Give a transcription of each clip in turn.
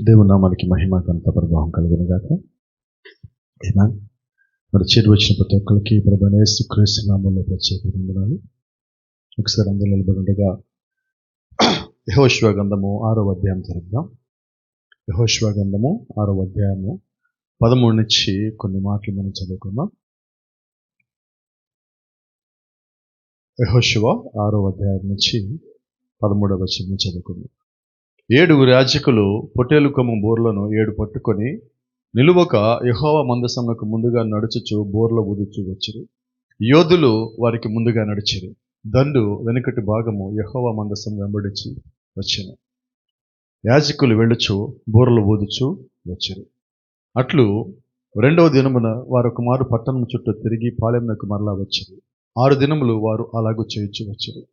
దేవుని నామానికి మహిమ ఘనత ప్రభావం కలుగును గాక. ఆమేన్. మరి చేరి వచ్చిన ప్రతి ఒక్కరికి ప్రభువైన యేసుక్రీస్తు నామములో ప్రత్యేక వందనాలు. ఒకసారి అందరూ నిలబడి ఉండగా యెహోషువ గ్రంథము 6వ అధ్యాయం చదువుదాం. యెహోషువ గ్రంథము 6వ అధ్యాయము 13 నుంచి కొన్ని మాటలు మనం చదువుకుందాం. యెహోషువ 6వ అధ్యాయం నుంచి 13వ వచనం చదువుకుందాం. 7 యాజకులు పొట్టేలు కొమ్ము బోర్లను 7 పట్టుకొని నిలువక యెహోవా మందసమునకు ముందుగా నడుచుచు బోర్ల ఊదుచు వచ్చిరి. యోధులు వారికి ముందుగా నడిచిరి. దండు వెనుకటి భాగము యెహోవా మందసం వెంబడించి వచ్చిన. యాజకులు వెళ్ళుచు బోర్లు ఊదుచు వచ్చిరి. అట్లు 2వ దినమున వారు ఒక మారు పట్టణం చుట్టూ తిరిగి పాళెమునకు మరలా వచ్చిరి. 6 దినములు వారు అలాగూ చేయించు వచ్చిరి.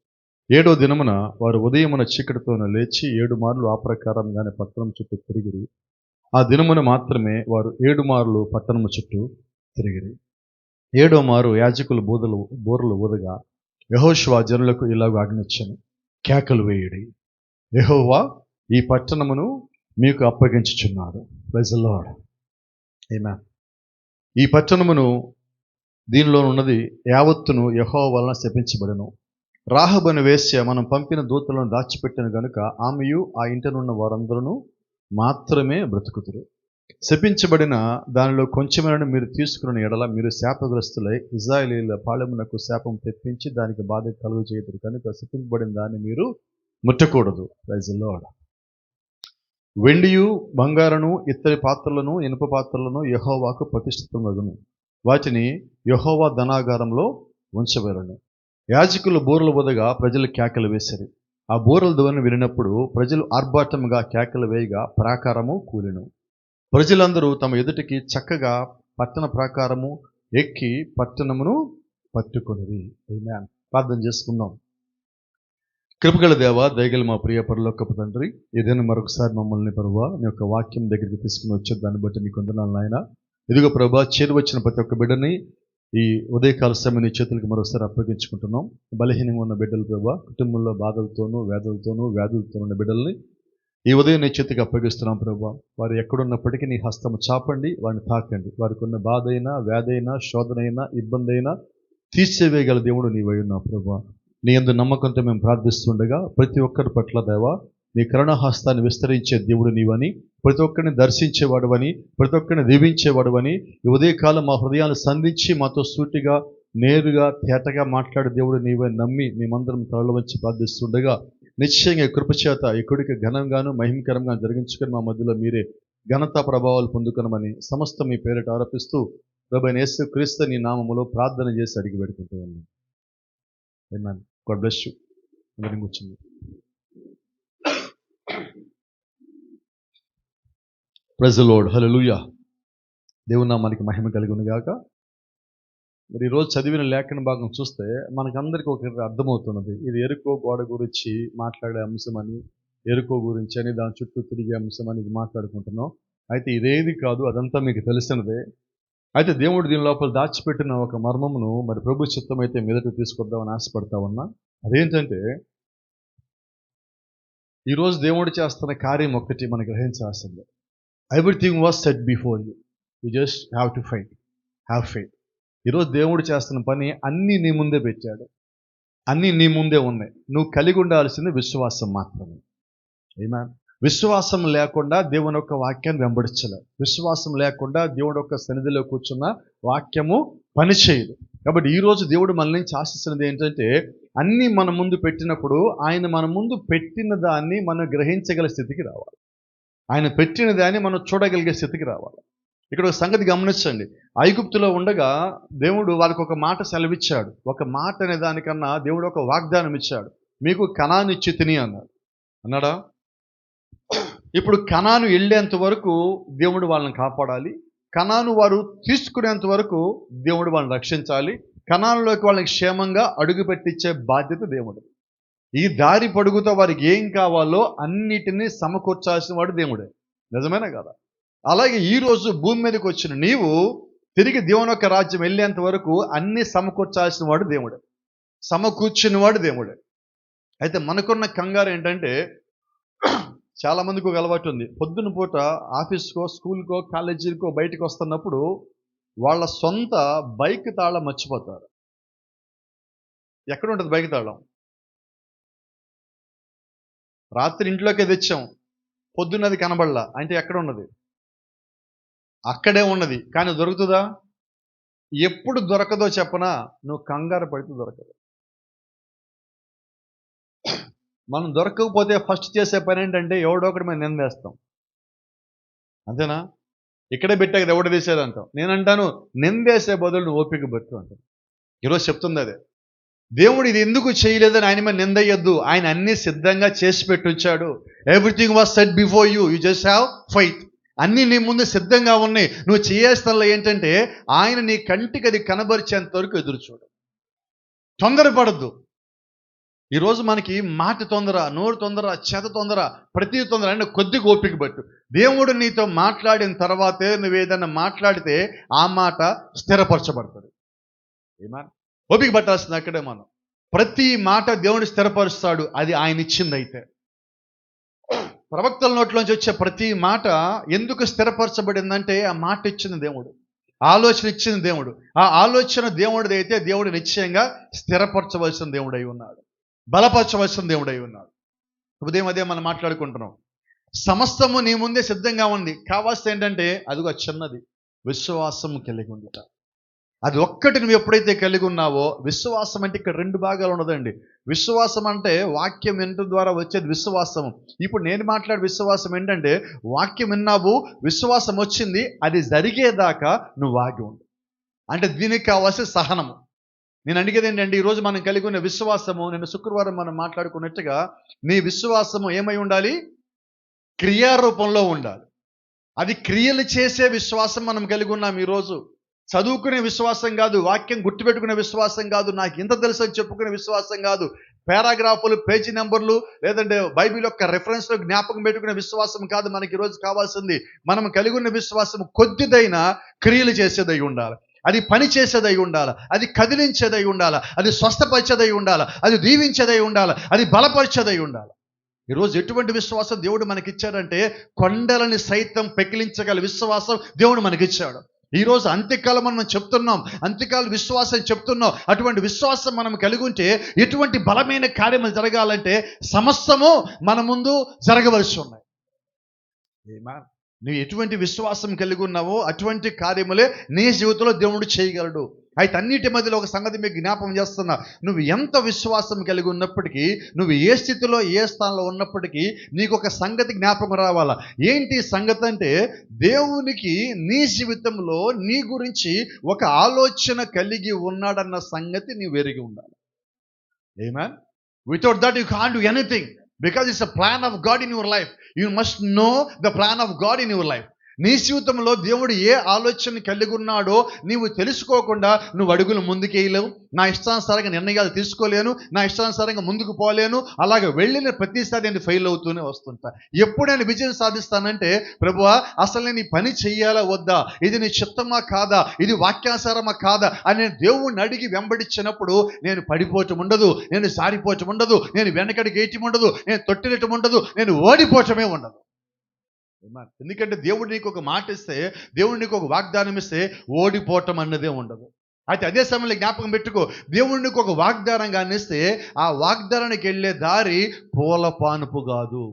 7వ దినమున వారు ఉదయమున చీకటితోనే లేచి 7 మార్లు ఆ ప్రకారంగానే పట్టణం చుట్టూ తిరిగిరి. ఆ దినమున మాత్రమే వారు 7 మార్లు పట్టణము చుట్టూ తిరిగిరి. 7వ మారు యాజకులు బోర్లు ఊదగా యెహోషువ జనులకు ఇలాగ ఆజ్ఞించెను, కేకలు వేయుడి, యెహోవా ఈ పట్టణమును మీకు అప్పగించుచున్నాడు. Praise the Lord. ఆమేన్. ఈ పట్టణమును దీనిలో ఉన్నది యావత్తును యెహోవా వలన శపించబడెను. రాహబు అను వేశ్య మనం పంపిన దూతలను దాచిపెట్టిన గనుక ఆమెయు ఆ ఇంటనున్న వారందరూ మాత్రమే బ్రతుకుతురు. శపించబడిన దానిలో కొంచెమైనా మీరు తీసుకున్న ఎడల మీరు శాపగ్రస్తులై ఇశ్రాయేలీయుల పాళెమునకు శాపం తెప్పించి దానికి బాధ కలుగు చేయదురు కనుక శపించబడిన దాన్ని మీరు ముట్టకూడదు. Praise the Lord. వెండియు బంగారను ఇత్తడి పాత్రలను ఇనుప పాత్రలను యెహోవాకు ప్రతిష్ఠితమగును. వాటిని యెహోవా ధనాగారంలో ఉంచబెరును. యాజకులు బోర్లు ఊదగా ప్రజలు కేకలు వేసిరి. ఆ బోర్ల ధ్వని వినినప్పుడు ప్రజలు ఆర్భాటముగా కేకలు వేయగా ప్రాకారము కూలెను. ప్రజలందరూ తమ ఎదుటికి చక్కగా పట్టణ ప్రాకారము ఎక్కి పట్టణమును పట్టుకొనిరి. ఆమేన్. ప్రార్థన చేసుకుందాం. కృపగల దేవా, దయగల మా ప్రియ పరలోకపు తండ్రి, ఏదైనా మరొకసారి మమ్మల్ని ప్రభువా నీ యొక్క వాక్యం దగ్గరికి తీసుకుని వచ్చే దాన్ని బట్టి నీకు వందనాలు నాయన. ఇదిగో ప్రభువా, చేరి వచ్చిన ప్రతి ఒక్క బిడ్డని ఈ ఉదయకాల సమయం నీ చేతులకు మరోసారి అప్పగించుకుంటున్నాం. బలహీనంగా ఉన్న బిడ్డలు ప్రభువా, కుటుంబంలో బాధలతోనూ వ్యాధులతోనూ ఉన్న బిడ్డల్ని ఈ ఉదయం నీ చేతికి అప్పగిస్తున్నాం ప్రభువా. వారు ఎక్కడున్నప్పటికీ నీ హస్తము చాపండి, వారిని తాకండి. వారికి ఉన్న బాధ అయినా, వ్యాధి అయినా, శోధన అయినా, ఇబ్బంది అయినా తీసివేయగల దేవుడు నీవై ఉన్నావు ప్రభువా. నీ యందు నమ్మకంతో మేము ప్రార్థిస్తుండగా ప్రతి ఒక్కరి పట్ల దేవా నీ కరుణాహస్తాన్ని విస్తరించే దేవుడు నీవని, ప్రతి ఒక్కరిని దర్శించేవాడువని, ప్రతి ఒక్కరిని దీవించేవాడువని, ఈ ఉదయకాలం మా హృదయాన్ని సంధించి మాతో సూటిగా నేరుగా తేటగా మాట్లాడే దేవుడు నీవని నమ్మి మేమందరం తలలు వంచి ప్రార్థిస్తుండగా నిశ్చయంగా కృపచేత ఈ కొడుకు ఘనంగాను మహిమకరంగా జరిగించుకొని మా మధ్యలో మీరే ఘనత ప్రభావాలు పొందుకొనమని సమస్త మీ పేరిట ఆరోపిస్తూ ప్రభువైన యేసుక్రీస్తు నీ నామములో ప్రార్థన చేసి అడిగి పెడుకుంటూ ఉన్నాను. ఆమేన్. God bless you. అందరిని కూర్చుంది. Praise the Lord. హల్లెలూయా. దేవుని నామానికి మహిమ కలుగును గాక. మరి ఈరోజు చదివిన లేఖన భాగం చూస్తే మనకందరికీ ఒకటి అర్థమవుతున్నది. ఇది ఎరుకో గోడ గురించి మాట్లాడే అంశం అని, ఎరుకో గురించి అని, దాని చుట్టూ తిరిగే అంశం అని ఇది మాట్లాడుకుంటున్నాం. అయితే ఇదేది కాదు, అదంతా మీకు తెలిసినదే. అయితే దేవుడు దీని లోపల దాచిపెట్టిన ఒక మర్మమును మరి ప్రభు చిత్తం అయితే మీదట తీసుకొద్దామని ఆశపడతా ఉన్నా. అదేంటంటే ఈరోజు దేవుడు చేస్తున్న కార్యం ఒక్కటి మనం గ్రహించాల్సిందే. Everything was set before you, you just have to have faith. ఈరోజు దేవుడు చేస్తున్న పని అన్నీ నీ ముందే పెట్టాడు, అన్నీ నీ ముందే ఉన్నాయి. నువ్వు కలిగి ఉండాల్సింది విశ్వాసం మాత్రమే. ఆమేన్. విశ్వాసం లేకుండా దేవుని యొక్క వాక్యాన్ని వెంబడించలేదు. విశ్వాసం లేకుండా దేవుడి యొక్క సన్నిధిలో కూర్చున్న వాక్యము పనిచేయదు. కాబట్టి ఈరోజు దేవుడు మన నుంచి ఆశిస్తున్నది ఏంటంటే అన్నీ మన ముందు పెట్టినప్పుడు ఆయన మన ముందు పెట్టిన దాన్ని మనం గ్రహించగల స్థితికి రావాలి. ఆయన పెట్టిన దాన్ని మనం చూడగలిగే స్థితికి రావాలి. ఇక్కడ ఒక సంగతి గమనించండి. ఐగుప్తులో ఉండగా దేవుడు వారికి ఒక మాట సెలవిచ్చాడు. ఒక మాట అనే దానికన్నా దేవుడు ఒక వాగ్దానం ఇచ్చాడు. మీకు కనాను ఇచ్చి తిని అన్నాడా? ఇప్పుడు కనాను వెళ్ళేంత వరకు దేవుడు వాళ్ళని కాపాడాలి. కనాను వారు తీసుకునేంత వరకు దేవుడు వాళ్ళని రక్షించాలి. కనానులోకి వాళ్ళకి క్షేమంగా అడుగు పెట్టించే బాధ్యత దేవుడు. ఈ దారి పొడుగుతో వారికి ఏం కావాలో అన్నిటినీ సమకూర్చాల్సిన వాడు దేవుడే. నిజమేనా కదా? అలాగే ఈరోజు భూమి మీదకి వచ్చిన నీవు తిరిగి దేవుని యొక్క రాజ్యం వెళ్ళేంత వరకు అన్ని సమకూర్చాల్సిన వాడు దేవుడే, సమకూర్చిన వాడు దేవుడే. అయితే మనకున్న కంగారు ఏంటంటే చాలా మందికి ఒక అలవాటు ఉంది. పొద్దున పూట ఆఫీస్‌కో, స్కూల్‌కో, కాలేజీకో బయటకు వస్తున్నప్పుడు వాళ్ళ సొంత బైక్ తాళం మర్చిపోతారు. ఎక్కడ ఉంటది బైక్ తాళం? రాత్రి ఇంట్లోకే తెచ్చాం. పొద్దున్న అది కనబడలా. అంటే ఎక్కడ ఉన్నది? అక్కడే ఉన్నది. కానీ దొరుకుతుందా? ఎప్పుడు దొరకదో చెప్పనా? నువ్వు కంగారు పడితే దొరకదు. మనం దొరకకపోతే ఫస్ట్ చేసే పని ఏంటంటే ఎవడో ఒకటి మీద నిందేస్తాం. అంతేనా? ఇక్కడే పెట్టా కదా ఎవడు తీసేదంటాం. నేనంటాను నిందేసే బదులు నువ్వు ఓపిక పట్టు అంటాను. ఈరోజు చెప్తుంది అదే. దేవుడు ఇది ఎందుకు చేయలేదని ఆయన మీద నిందయ్యొద్దు. ఆయన అన్ని సిద్ధంగా చేసి పెట్టుంచాడు. Everything was set before you. You just have faith. అన్నీ నీ ముందు సిద్ధంగా ఉన్నాయి. నువ్వు చేయాల్సిందల్లా ఏంటంటే ఆయన నీ కంటికి అది కనబరిచేంత వరకు ఎదురు చూడు. తొందరపడద్దు. ఈరోజు మనకి మాట తొందర, నోరు తొందర, చేత తొందర, ప్రతి తొందర అంటే కొద్దిగా ఓపిక పట్టు. దేవుడు నీతో మాట్లాడిన తర్వాతే నువ్వు ఏదైనా మాట్లాడితే ఆ మాట స్థిరపరచబడుతుంది. ఏమన్నా ఓపిక పట్టాల్సింది అక్కడే మనం. ప్రతి మాట దేవుడు స్థిరపరుస్తాడు. అది ఆయన ఇచ్చింది అయితే. ప్రవక్తల నోట్లోంచి వచ్చే ప్రతి మాట ఎందుకు స్థిరపరచబడిందంటే ఆ మాట ఇచ్చింది దేవుడు, ఆలోచన ఇచ్చింది దేవుడు. ఆ ఆలోచన దేవుడిది అయితే దేవుడు నిశ్చయంగా స్థిరపరచవలసిన దేవుడై ఉన్నాడు, బలపరచవలసిన దేవుడై ఉన్నాడు. ఉదయం అదే మనం మాట్లాడుకుంటున్నాం. సమస్తము నీ ముందే సిద్ధంగా ఉంది. కావాల్సింది ఏంటంటే అదిగో చిన్నది, విశ్వాసము కలిగి ఉండుట. అది ఒక్కటి నువ్వు ఎప్పుడైతే కలిగి ఉన్నావో, విశ్వాసం అంటే ఇక్కడ రెండు భాగాలు ఉన్నదండి. విశ్వాసం అంటే వాక్యం వినటం ద్వారా వచ్చేది విశ్వాసం. ఇప్పుడు నేను మాట్లాడే విశ్వాసం ఏంటంటే వాక్యం విన్నావు, విశ్వాసం వచ్చింది, అది జరిగేదాకా నువ్వు ఆగి ఉండు. అంటే దీనికి కావాల్సిన సహనము. నేను అడిగేది ఏంటంటే ఈరోజు మనం కలిగి ఉన్న విశ్వాసము, నిన్న శుక్రవారం మనం మాట్లాడుకున్నట్టుగా నీ విశ్వాసము ఏమై ఉండాలి? క్రియారూపంలో ఉండాలి. అది క్రియలు చేసే విశ్వాసం మనం కలిగి ఉన్నాం ఈరోజు. చదువుకునే విశ్వాసం కాదు, వాక్యం గుర్తుపెట్టుకునే విశ్వాసం కాదు, నాకు ఇంత తెలుసు అని చెప్పుకునే విశ్వాసం కాదు, పారాగ్రాఫులు, పేజీ నెంబర్లు, లేదంటే బైబిల్ యొక్క రెఫరెన్స్లో జ్ఞాపకం పెట్టుకునే విశ్వాసం కాదు మనకి ఈరోజు కావాల్సింది. మనం కలిగి ఉన్న విశ్వాసం కొద్దిదైనా క్రియలు చేసేదై ఉండాలి, అది పని చేసేదై ఉండాలి, అది కదిలించేదై ఉండాలి, అది స్వస్థపరిచేదై ఉండాలి, అది దీవించేదై ఉండాలి, అది బలపరిచేదై ఉండాలి. ఈరోజు ఎటువంటి విశ్వాసం దేవుడు మనకిచ్చాడంటే కొండలని సైతం పెకిలించగల విశ్వాసం దేవుడు మనకిచ్చాడు. ఈరోజు అంత్యకాలం మనం చెప్తున్నాం, అంత్యకాల విశ్వాసం చెప్తున్నాం. అటువంటి విశ్వాసం మనం కలిగి ఉంటే ఎటువంటి బలమైన కార్యములు జరగాలంటే సమస్తము మన ముందు జరగవలసి ఉన్నాయి. నువ్వు ఎటువంటి విశ్వాసం కలిగి ఉన్నావో అటువంటి కార్యములే నీ జీవితంలో దేవుడు చేయగలడు. అయితే అన్నిటి మధ్యలో ఒక సంగతి మీకు జ్ఞాపకం చేస్తున్నా. నువ్వు ఎంత విశ్వాసం కలిగి ఉన్నప్పటికీ, నువ్వు ఏ స్థితిలో ఏ స్థానంలో ఉన్నప్పటికీ నీకు ఒక సంగతి జ్ఞాపకం రావాలా. ఏంటి సంగతి అంటే దేవునికి నీ జీవితంలో నీ గురించి ఒక ఆలోచన కలిగి ఉన్నాడన్న సంగతి నీవు ఎరిగి ఉండాలి. Amen. Without that you can't do anything, because it's a plan of God in your life. You must know the plan of God in your life. నీ జీవితంలో దేవుడు ఏ ఆలోచన కలిగి ఉన్నాడో నీవు తెలుసుకోకుండా నువ్వు అడుగులు ముందుకేయలేవు. నా ఇష్టానుసారంగా నిర్ణయాలు తీసుకోలేను, నా ఇష్టానుసారంగా ముందుకు పోలేను. అలాగే వెళ్ళిన ప్రతిసారి నేను ఫెయిల్ అవుతూనే వస్తుంటా. ఎప్పుడు నేను విజయం సాధిస్తానంటే, ప్రభువా అసలు నేను ఈ పని చెయ్యాలా వద్దా, ఇది నీ చిత్తమా కాదా, ఇది వాక్యానుసారమా కాదా అని దేవుణ్ణి అడిగి వెంబడించినప్పుడు నేను పడిపోవటం ఉండదు, నేను సారిపోవటం ఉండదు, నేను వెనకడికి వేయటం ఉండదు, నేను తొట్టినటం ఉండదు, నేను ఓడిపోవటమే ఉండదు. ఎందుకంటే దేవుడు నీకు ఒక మాట ఇస్తే, దేవుడు నీకు ఒక వాగ్దానం ఇస్తే ఓడిపోవటం అన్నదే ఉండదు. అయితే అదే సమయంలో జ్ఞాపకం పెట్టుకో, దేవుడు నీకు ఒక వాగ్దానంగా ఇస్తే ఆ వాగ్దానానికి వెళ్ళే దారి పూల పానుపు కాదు,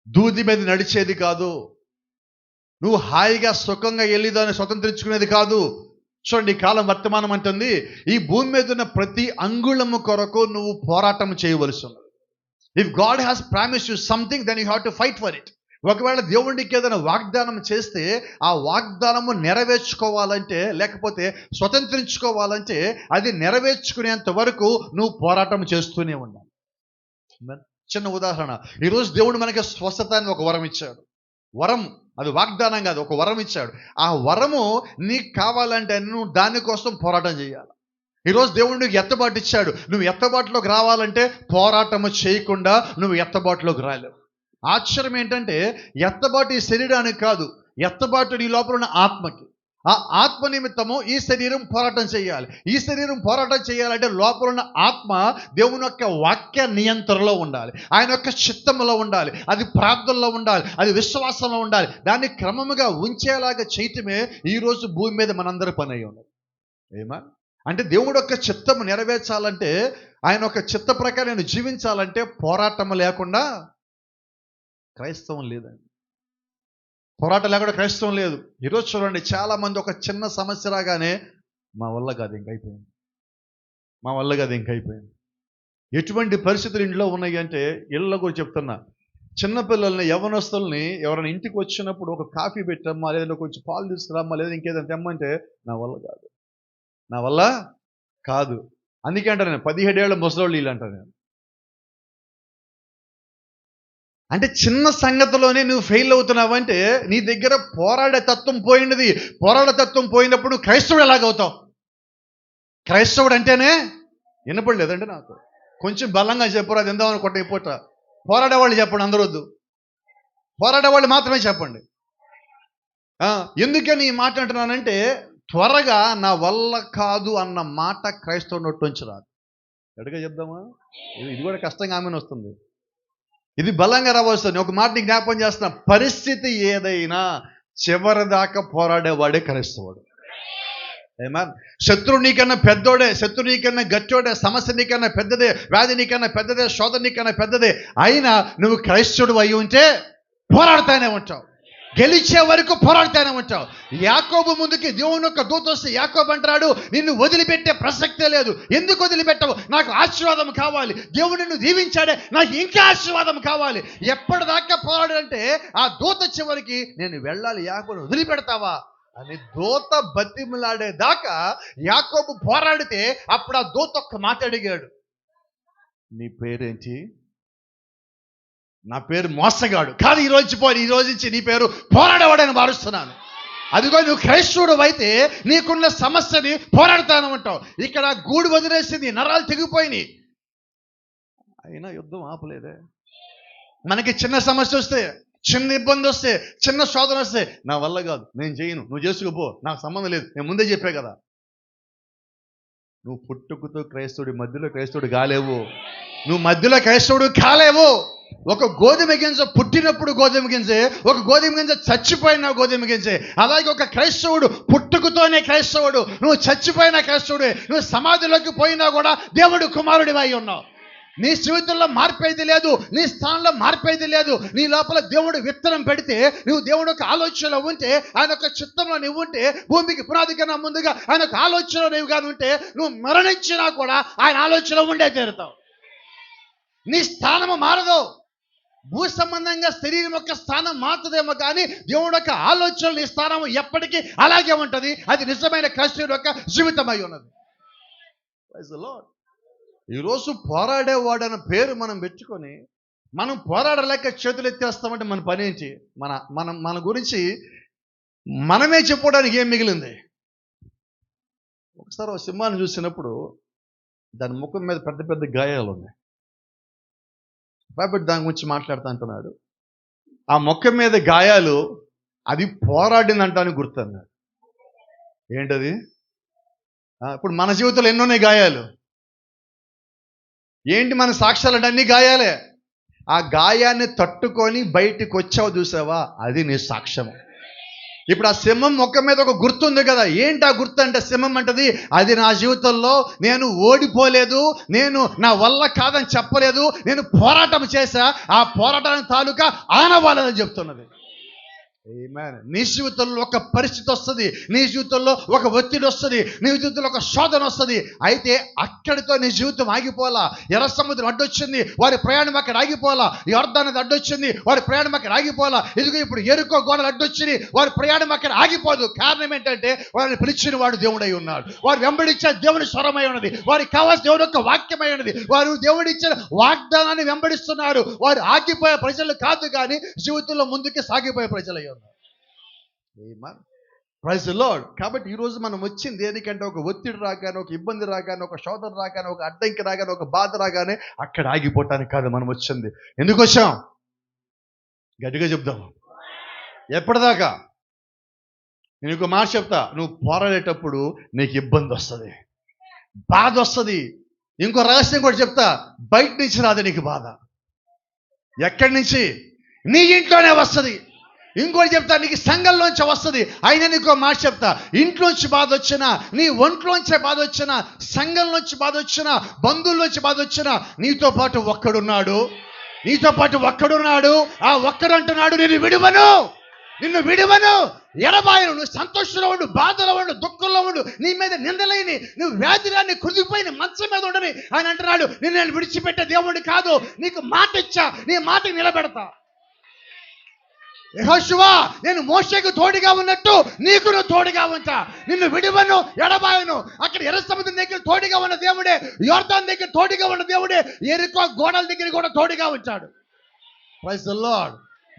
దూది మీద నడిచేది కాదు, నువ్వు హాయిగా సుఖంగా వెళ్ళి దాన్ని స్వతంత్రించుకునేది కాదు. చూడండి, ఈ కాలం వర్తమానం అంటుంది ఈ భూమి మీద ఉన్న ప్రతి అంగుళము కొరకు నువ్వు పోరాటం చేయవలసి ఉన్నది. If God has promised you something, then you have to fight for it. ఒకవేళ దేవుడికి ఏదైనా వాగ్దానం చేస్తే ఆ వాగ్దానము నెరవేర్చుకోవాలంటే, లేకపోతే స్వతంత్రించుకోవాలంటే అది నెరవేర్చుకునేంత వరకు నువ్వు పోరాటం చేస్తూనే ఉండాలి. చిన్న ఉదాహరణ, ఈరోజు దేవుడు మనకి స్వస్థత అని ఒక వరం ఇచ్చాడు. వరం, అది వాగ్దానం కాదు, ఒక వరం ఇచ్చాడు. ఆ వరము నీకు కావాలంటే నువ్వు దానికోసం పోరాటం చేయాలి. ఈరోజు దేవుడు నీకు ఎత్తబాటు ఇచ్చాడు, నువ్వు ఎత్తబాటులోకి రావాలంటే పోరాటము చేయకుండా నువ్వు ఎత్తబాటులోకి రాలేవు. ఆశ్చర్యం ఏంటంటే ఎత్తబాటు ఈ శరీరానికి కాదు, ఎత్తబాటు నీ లోపల ఉన్న ఆత్మకి. ఆ ఆత్మ నిమిత్తము ఈ శరీరం పోరాటం చేయాలి. ఈ శరీరం పోరాటం చేయాలంటే లోపల ఉన్న ఆత్మ దేవుని యొక్క వాక్య నియంత్రణలో ఉండాలి, ఆయన యొక్క చిత్తంలో ఉండాలి, అది ప్రార్థనలో ఉండాలి, అది విశ్వాసంలో ఉండాలి. దాన్ని క్రమముగా ఉంచేలాగా చేయటమే ఈరోజు భూమి మీద మనందరి పని అయి ఉన్నది. ఏమా అంటే దేవుడు యొక్క చిత్తము నెరవేర్చాలంటే, ఆయన ఒక చిత్త ప్రకారం నేను జీవించాలంటే పోరాటం లేకుండా క్రైస్తవం లేదండి. పోరాటం లేకుండా క్రైస్తవం లేదు. ఈరోజు చూడండి, చాలామంది ఒక చిన్న సమస్య రాగానే మా వల్ల కాదు ఇంకైపోయింది, మా వల్ల కాదు ఇంకైపోయింది. ఎటువంటి పరిస్థితులు ఇంట్లో ఉన్నాయి అంటే, ఇళ్ళలో కూడా చెప్తున్నా, చిన్నపిల్లల్ని యవ్వనస్తుల్ని ఎవరైనా ఇంటికి వచ్చినప్పుడు ఒక కాఫీ పెట్టమ్మా, లేదా కొంచెం పాలు తీసుకురామ్మా, లేదా ఇంకేదైనా తెమ్మంటే నా వల్ల కాదు, నా వల్ల కాదు. అందుకే అంటారు నేను 17 ఏళ్ళ ముసలోళ్ళు వీళ్ళు అంటారు నేను. అంటే చిన్న సంగతిలోనే నువ్వు ఫెయిల్ అవుతున్నావంటే నీ దగ్గర పోరాడే తత్వం పోయినది. పోరాడే తత్వం పోయినప్పుడు క్రైస్తవుడు ఎలాగవుతావు? క్రైస్తవుడు అంటేనే వినపడలేదండి నాకు. కొంచెం బలంగా చెప్పరు, అది ఎందామని కొట్ట పూట. పోరాడేవాళ్ళు చెప్పండి, అందరూ వద్దు. పోరాడేవాళ్ళు మాత్రమే చెప్పండి. ఎందుకని ఈ మాట అంటున్నానంటే, త్వరగా నా వల్ల కాదు అన్న మాట క్రైస్తవుడు నోట్లోంచి రాదు. ఎడగా చెప్దామా? ఇది కూడా కష్టంగా ఆమెను వస్తుంది, ఇది బలంగా రావాల్సింది. ఒక మాట జ్ఞాపకం చేస్తున్నా, పరిస్థితి ఏదైనా చివరి దాకా పోరాడేవాడే క్రైస్తవుడు. ఏమా శత్రువు నీకన్నా పెద్దోడే, శత్రువు నీకన్నా గట్టోడే, సమస్య నీకన్నా పెద్దదే, వ్యాధి నీకన్నా పెద్దదే, శోధన నీకన్నా పెద్దదే. అయినా నువ్వు క్రైస్తవుడు అయి ఉంటే పోరాడుతానే ఉంటావు, గెలిచే వరకు పోరాడుతానే ఉంటావు. యాకోబు ముందుకి దేవుని యొక్క దూత వస్తే యాకోబు అంటాడు, నిన్ను వదిలిపెట్టే ప్రసక్తే లేదు. ఎందుకు వదిలిపెట్టవు? నాకు ఆశీర్వాదం కావాలి, దేవుడు నిన్ను దీవించాడే, నాకు ఇంకా ఆశీర్వాదం కావాలి. ఎప్పటిదాకా పోరాడంటే ఆ దూత చివరికి నేను వెళ్ళాలి, యాకోబుని వదిలిపెడతావా అని దూత బతిమలాడేదాకా యాకోబు పోరాడితే అప్పుడు ఆ దూత ఒక్క మాట అడిగాడు, నీ పేరేంటి? నా పేరు మోసగాడు కాదు, ఈ రోజు నుంచి నీ పేరు పోరాడేవాడని మారుస్తున్నాను. అదిగో నువ్వు క్రైస్తవుడు అయితే నీకున్న సమస్యని పోరాడుతాను అంటావు. ఇక్కడ గూడు వదిలేసింది, నరాలు తెగిపోయినాయి, అయినా యుద్ధం ఆపలేదే. మనకి చిన్న సమస్య వస్తే, చిన్న ఇబ్బంది వస్తే, చిన్న శోధన వస్తే, నా వల్ల కాదు, నేను చేయను, నువ్వు చేసుకుపో, నాకు సంబంధం లేదు, నేను ముందే చెప్పే కదా. నువ్వు పుట్టుకతో క్రైస్తవుడి మధ్యలో క్రైస్తవుడు కాలేవు, నువ్వు మధ్యలో క్రైస్తవుడు కాలేవు. ఒక గోధుమ గింజ పుట్టినప్పుడు గోధుమ గింజే, ఒక గోధుమ గింజ చచ్చిపోయిన గోధుమ గింజే. అలాగే ఒక క్రైస్తవుడు పుట్టుకతోనే క్రైస్తవుడు, నువ్వు చచ్చిపోయిన క్రైస్తవుడే, నువ్వు సమాధిలోకి పోయినా కూడా దేవుడు కుమారుడివై ఉన్నావు. నీ జీవితంలో మార్పేది లేదు, నీ స్థానంలో మార్పేది లేదు. నీ లోపల దేవుడు విత్తనం పెడితే, నువ్వు దేవుడు ఒక ఆలోచనలో ఉంటే, ఆయన ఒక చిత్తంలో నువ్వు ఉంటే, భూమికి పునాది కన్నా ముందుగా ఆయన ఒక ఆలోచనలో నువ్వు కానీ ఉంటే, నువ్వు మరణించినా కూడా ఆయన ఆలోచనలో ఉండే తీరుతావు. నీ స్థానము మారదు. భూ సంబంధంగా శరీరం యొక్క స్థానం మారుతుందేమో కానీ దేవుడు యొక్క ఆలోచనలు నీ స్థానం ఎప్పటికీ అలాగే ఉంటుంది. అది నిజమైన క్రైస్తవుడి యొక్క జీవితం అయి ఉన్నది. Praise the lord. ఈరోజు పోరాడేవాడన్న పేరు మనం పెట్టుకొని మనం పోరాడలేక చేతులు ఎత్తేస్తామంటే మన పని ఏంటి? మన గురించి మనమే చెప్పుకోవడానికి ఏం మిగిలింది? ఒకసారి ఒక సింహాన్ని చూసినప్పుడు దాని ముఖం మీద పెద్ద పెద్ద గాయాలు ఉన్నాయి. కాబట్టి దాని గురించి మాట్లాడుతూ అంటున్నాడు, ఆ మొక్క మీద గాయాలు అది పోరాడిందంటానికి గుర్తు అన్నాడు. ఏంటది? ఇప్పుడు మన జీవితంలో ఎన్నోనే గాయాలు. ఏంటి మన సాక్ష్యాలు? అన్ని గాయాలే. ఆ గాయాన్ని తట్టుకొని బయటికి వచ్చావు చూసావా, అది నీ సాక్ష్యం. ఇప్పుడు ఆ సింహం మొక్క మీద ఒక గుర్తు ఉంది కదా. ఏంటి ఆ గుర్తు అంటే, సింహం అంటది, అది నా జీవితంలో నేను ఓడిపోలేదు, నేను నా వల్ల కాదని చెప్పలేదు, నేను పోరాటం చేశా, ఆ పోరాటానికి తాలూకా ఆనవాలని చెప్తున్నది. నీ జీవితంలో ఒక పరిస్థితి వస్తుంది, నీ జీవితంలో ఒక ఒత్తిడి వస్తుంది, నీ జీవితంలో ఒక శోధన వస్తుంది. అయితే అక్కడితో నీ జీవితం ఆగిపోలా. ఎర్ర సముద్రం అడ్డొచ్చింది, వారి ప్రయాణం అక్కడ ఆగిపోలా. యోర్దాను అడ్డొచ్చింది, వారి ప్రయాణం అక్కడ ఆగిపోలా. ఇదిగో ఇప్పుడు ఎరుకో గోడలు అడ్డొచ్చింది, వారి ప్రయాణం అక్కడ ఆగిపోదు. కారణం ఏంటంటే వారిని పిలిచిన వాడు దేవుడై ఉన్నాడు, వారు వెంబడించే దేవుని స్వరమై ఉన్నది, వారికి కావాల్సిన దేవుని యొక్క వాక్యమై ఉన్నది. వారు దేవుడిచ్చిన వాగ్దానాన్ని వెంబడిస్తున్నారు. వారు ఆగిపోయే ప్రజలు కాదు, కానీ జీవితంలో ముందుకే సాగిపోయే ప్రజలై ఉన్నారు. Praise the lord. కాబట్టి ఈరోజు మనం వచ్చింది దేనికంటే, ఒక ఒత్తిడి రాగానే, ఒక ఇబ్బంది రాగానే, ఒక శోధన రాగానే, ఒక అడ్డంకి రాగానే, ఒక బాధ రాగానే అక్కడ ఆగిపోవటానికి కాదు మనం వచ్చింది. ఎందుకు వచ్చాం? గట్టిగా చెప్దాం. ఎప్పటిదాకా? నేను ఇంకో మాట చెప్తా, నువ్వు పోరాడేటప్పుడు నీకు ఇబ్బంది వస్తుంది, బాధ వస్తుంది. ఇంకో రహస్యం కూడా చెప్తా, బయట నుంచి రాదు నీకు బాధ. ఎక్కడి నుంచి? నీ ఇంట్లోనే వస్తుంది. ఇంకోటి చెప్తా, నీకు సంఘంలోంచి వస్తుంది. అయినా నీకు మాట చెప్తా, ఇంట్లోంచి బాధ వచ్చినా, నీ ఒంట్లోంచే బాధ వచ్చినా, సంఘంలోంచి బాధ వచ్చినా, బంధువుల్లోంచి బాధ వచ్చినా, నీతో పాటు ఒక్కడున్నాడు. ఆ ఒక్కడు అంటున్నాడు, నిన్ను విడువను, ఎడబాయను. నువ్వు సంతోషంలో ఉండు, బాధలో ఉండు, దుఃఖంలో ఉండు, నీ మీద నిందలేని, నువ్వు వ్యాధిరాన్ని కుదిరిపోయిన మంచం మీద ఉండని ఆయన అంటున్నాడు, నేను విడిచిపెట్టే దేవుడు కాదు. నీకు మాట ఇచ్చా, నీ మాటకి నిలబెడతా. యెహోషువా, నేను మోషేకు తోడుగా ఉన్నట్టు నీకు నువ్వు తోడుగా ఉంటా. నిన్ను విడువను, ఎడబాయను. అక్కడ ఎర్ర సముద్రం దగ్గర తోడుగా ఉన్న దేవుడే, యోర్దాను దగ్గర తోడుగా ఉన్న దేవుడే, యెరికో గోడల దగ్గర కూడా తోడుగా ఉంటాడు. Praise the lord.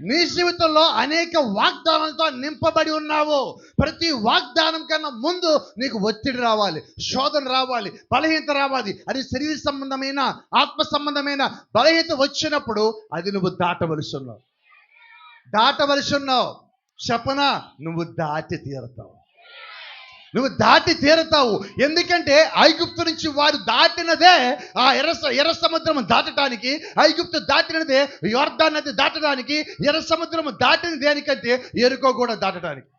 నీ జీవితంలో అనేక వాగ్దానాలతో నింపబడి ఉన్నావు. ప్రతి వాగ్దానం కన్నా ముందు నీకు ఒత్తిడి రావాలి, శోధన రావాలి, బలహీనత రావాలి. అది శరీర సంబంధమైన, ఆత్మ సంబంధమైన బలహీనత వచ్చినప్పుడు అది నువ్వు దాటవలసి ఉన్నావు. చెప్పనా, నువ్వు దాటి తీరతావు. ఎందుకంటే ఐగుప్తు నుంచి వారు దాటినదే ఆ ఎర్ర సముద్రం దాటడానికి, ఐగుప్తు దాటినదే యోర్దాను నది దాటడానికి, ఎర్ర సముద్రం దాటిన దేనికంటే యెరికో కూడా దాటడానికి.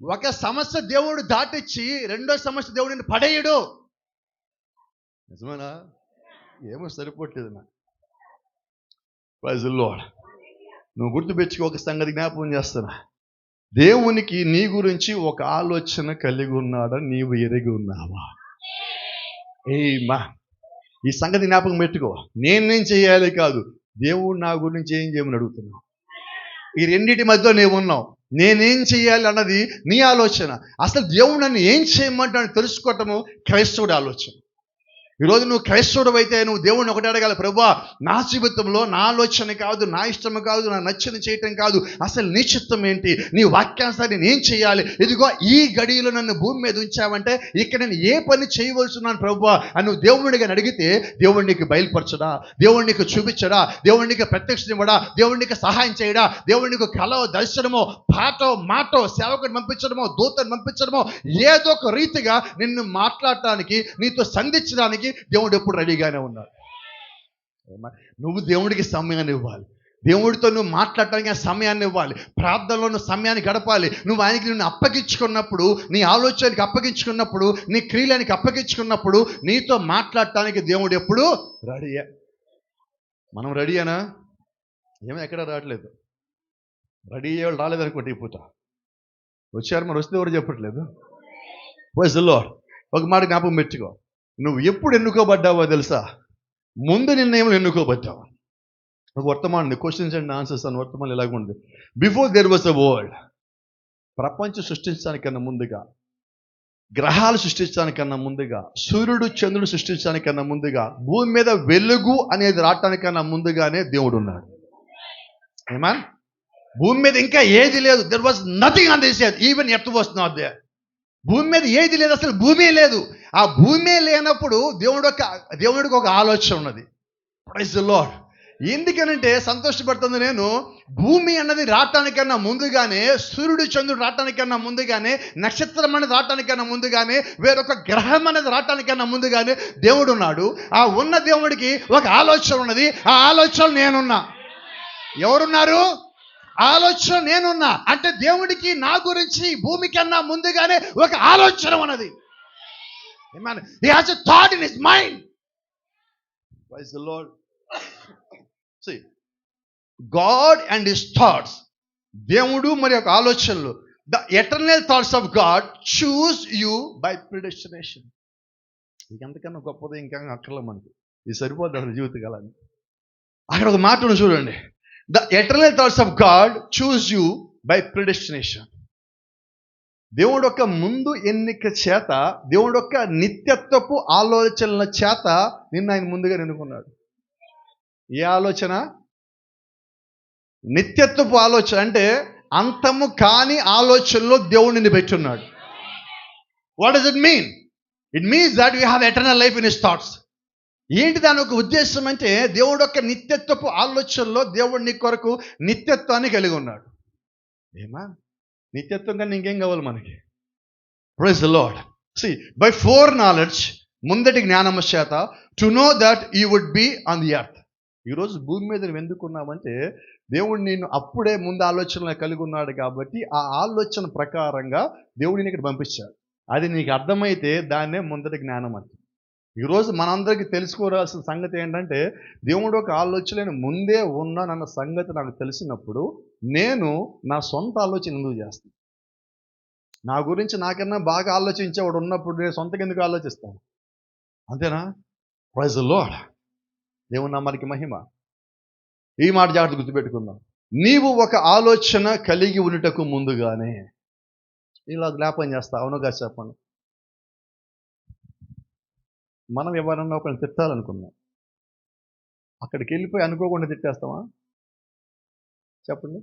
ఒక సమస్య దేవుడు దాటిచ్చి రెండో సమస్య దేవుడిని పడేయడు. నిజమేనా? ఏమో సరిపోవట్లేదు నాకు. Praise the lord. నువ్వు గుర్తుపెట్టుకో, ఒక సంగతి జ్ఞాపకం చేస్తున్నా. దేవునికి నీ గురించి ఒక ఆలోచన కలిగి ఉన్నాడని నీవు ఎరిగి ఉన్నావా? ఈ సంగతి జ్ఞాపకం పెట్టుకో. నేనేం చేయాలి కాదు, దేవుడు నా గురించి ఏం చేయమని అడుగుతున్నావు. ఈ రెండింటి మధ్యలో నీవు ఉన్నావు. నేనేం చేయాలి అన్నది నీ ఆలోచన. అసలు దేవుడు నన్ను ఏం చేయమంటాడని తెలుసుకోవటము క్రైస్తవుడి ఆలోచన. ఈరోజు నువ్వు క్రైస్తవుడు అయితే నువ్వు దేవుడిని ఒకటి అడగాలి, ప్రభువా, నా జీవితంలో నా ఆలోచన కాదు, నా ఇష్టం కాదు, నా నచ్చిన చేయటం కాదు, అసలు నీ చిత్తం ఏంటి, నీ వాక్యానుసారి నేను ఏం చేయాలి? ఇదిగో ఈ గడియలో నన్ను భూమి మీద ఉంచావంటే ఇక్కడ నేను ఏ పని చేయవలసి ఉన్నాను ప్రభువా అని నువ్వు దేవుడిగా అడిగితే, దేవుడు నీకు బయలుపరచడా, దేవుడు నీకు చూపించడా, దేవుడు నీకు ప్రత్యక్షనివ్వడా, దేవుడు నీకు సహాయం చేయడా, దేవుడు నీకు కలో, దర్శనమో, పాటో, మాటో, సేవకుని పంపించడమో, దూతను పంపించడమో, ఏదో ఒక రీతిగా నిన్ను మాట్లాడటానికి, నీతో సంధించడానికి దేవుడు ఎప్పుడు రెడీగానే ఉన్నాడు. నువ్వు దేవుడికి సమయాన్ని ఇవ్వాలి. దేవుడితో నువ్వు మాట్లాడటానికి ఆ సమయాన్ని ఇవ్వాలి. ప్రార్థనలో నువ్వు సమయాన్ని గడపాలి. నువ్వు ఆయనకి నిన్ను అప్పగించుకున్నప్పుడు, నీ ఆలోచనకి అప్పగించుకున్నప్పుడు, నీ క్రియలకి అప్పగించుకున్నప్పుడు నీతో మాట్లాడటానికి దేవుడు ఎప్పుడు రెడీయే. మనం రెడీయేనా? ఏమో ఎక్కడ రావట్లేదు. రెడీ అయ్యే వాళ్ళు రాలేదనుకోండి. ఈ పూట వచ్చారు, మరి వస్తే ఎవరు చెప్పట్లేదు. Praise the lord. ఒక మాట జ్ఞాపకం పెట్టుకో, నువ్వు ఎప్పుడు ఎన్నుకోబడ్డావో తెలుసా? ముందు నిర్ణయంలో ఎన్నుకోబడ్డావు. ఒక వర్తమానం, క్వశ్చన్స్ అండ్ ఆన్సర్స్ అని వర్తమానం ఎలాగ ఉంది. Before there was a world, ప్రపంచం సృష్టించడానికన్నా ముందుగా, గ్రహాలు సృష్టించడానికన్నా ముందుగా, సూర్యుడు చంద్రుడు సృష్టించడానికన్నా ముందుగా, భూమి మీద వెలుగు అనేది రావటానికన్నా ముందుగానే దేవుడు ఉన్నాడు. ఏమా? భూమి మీద ఇంకా ఏది లేదు. There was nothing on this earth, even earth was not there. భూమి మీద ఏది లేదు, అసలు భూమి లేదు. ఆ భూమి లేనప్పుడు దేవుడికి ఒక ఆలోచన ఉన్నది. Praise the lord. ఎందుకనంటే సంతోషపడుతుంది నేను, భూమి అన్నది రావటానికన్నా ముందుగానే, సూర్యుడు చంద్రుడు రావటానికన్నా ముందుగానే, నక్షత్రం అనేది రావటానికన్నా ముందుగానే, వేరొక గ్రహం అనేది రావటానికన్నా ముందుగానే దేవుడు ఉన్నాడు. ఆ ఉన్న దేవుడికి ఒక ఆలోచన ఉన్నది. ఆ ఆలోచన నేనున్నా. ఎవరున్నారు? ఆలోచన నేనున్నా. అంటే దేవుడికి నా గురించి భూమి కన్నా ముందుగానే ఒక ఆలోచన ఉన్నది. He has a thought in his mind. Praise the Lord. See, God and his thoughts, దేవుడు మరి ఒక ఆలోచనలు, the eternal thoughts of God choose you by predestination. ఇంకెంతకన్నా గొప్పది ఇంకా అక్కర్లే మనకి. ఇది సరిపోద్ది అసలు జీవితకాలాన్ని. అక్కడ ఒక మాట ఉంది చూడండి, the eternal thoughts of God choose you by predestination. దేవుడు యొక్క ముందు ఎన్నిక చేత, దేవుడు యొక్క నిత్యత్వపు ఆలోచనల చేత నిన్ను ఆయన ముందుగా ఎన్నుకున్నాడు. ఏ ఆలోచన? నిత్యత్వపు ఆలోచన. అంటే అంతము కాని ఆలోచనలో దేవుడు నిన్ను పెట్టున్నాడు. What does it mean? It means that you have eternal life in his thoughts. ఏంటి దాని ఒక ఉద్దేశం అంటే, దేవుడు యొక్క నిత్యత్వపు ఆలోచనలో దేవుడు నీ కొరకు నిత్యత్వాన్ని కలిగి ఉన్నాడు. ఏమా? నిత్యత్వం కన్నా ఇంకేం కావాలి మనకి? Praise the lord. See, by foreknowledge, ముందటి జ్ఞానము చేత, to know that you would be on the earth. ఈరోజు భూమి మీద నువ్వు ఎందుకున్నావంటే దేవుడు నేను అప్పుడే ముందు ఆలోచనలు కలిగి ఉన్నాడు కాబట్టి ఆ ఆలోచన ప్రకారంగా దేవుడిని ఇక్కడ పంపించాడు. అది నీకు అర్థమైతే దాన్నే ముందటి జ్ఞానం అంటే. ఈరోజు మనందరికీ తెలుసుకోవాల్సిన సంగతి ఏంటంటే దేవుడు ఒక ఆలోచన ముందే ఉన్నానన్న సంగతి నాకు తెలిసినప్పుడు నేను నా సొంత ఆలోచన ఎందుకు చేస్తాను? నా గురించి నాకన్నా బాగా ఆలోచించేవాడు ఉన్నప్పుడు నేను సొంతగా ఎందుకు ఆలోచిస్తాను? అంతేనా? Praise the lord. దేవుని నామానికి మహిమ. ఈ మాట జాగ్రత్త గుర్తుపెట్టుకుందాం. నీవు ఒక ఆలోచన కలిగి ఉండుటకు ముందుగానే ఇలా జ్ఞాపకం చేస్తా. అవునుగా చెప్పండి. మనం ఎవరన్నా ఒకరిని తిట్టాలనుకున్నాం, అక్కడికి వెళ్ళిపోయి అనుకోకుండా తిట్టేస్తామా? చెప్పండి.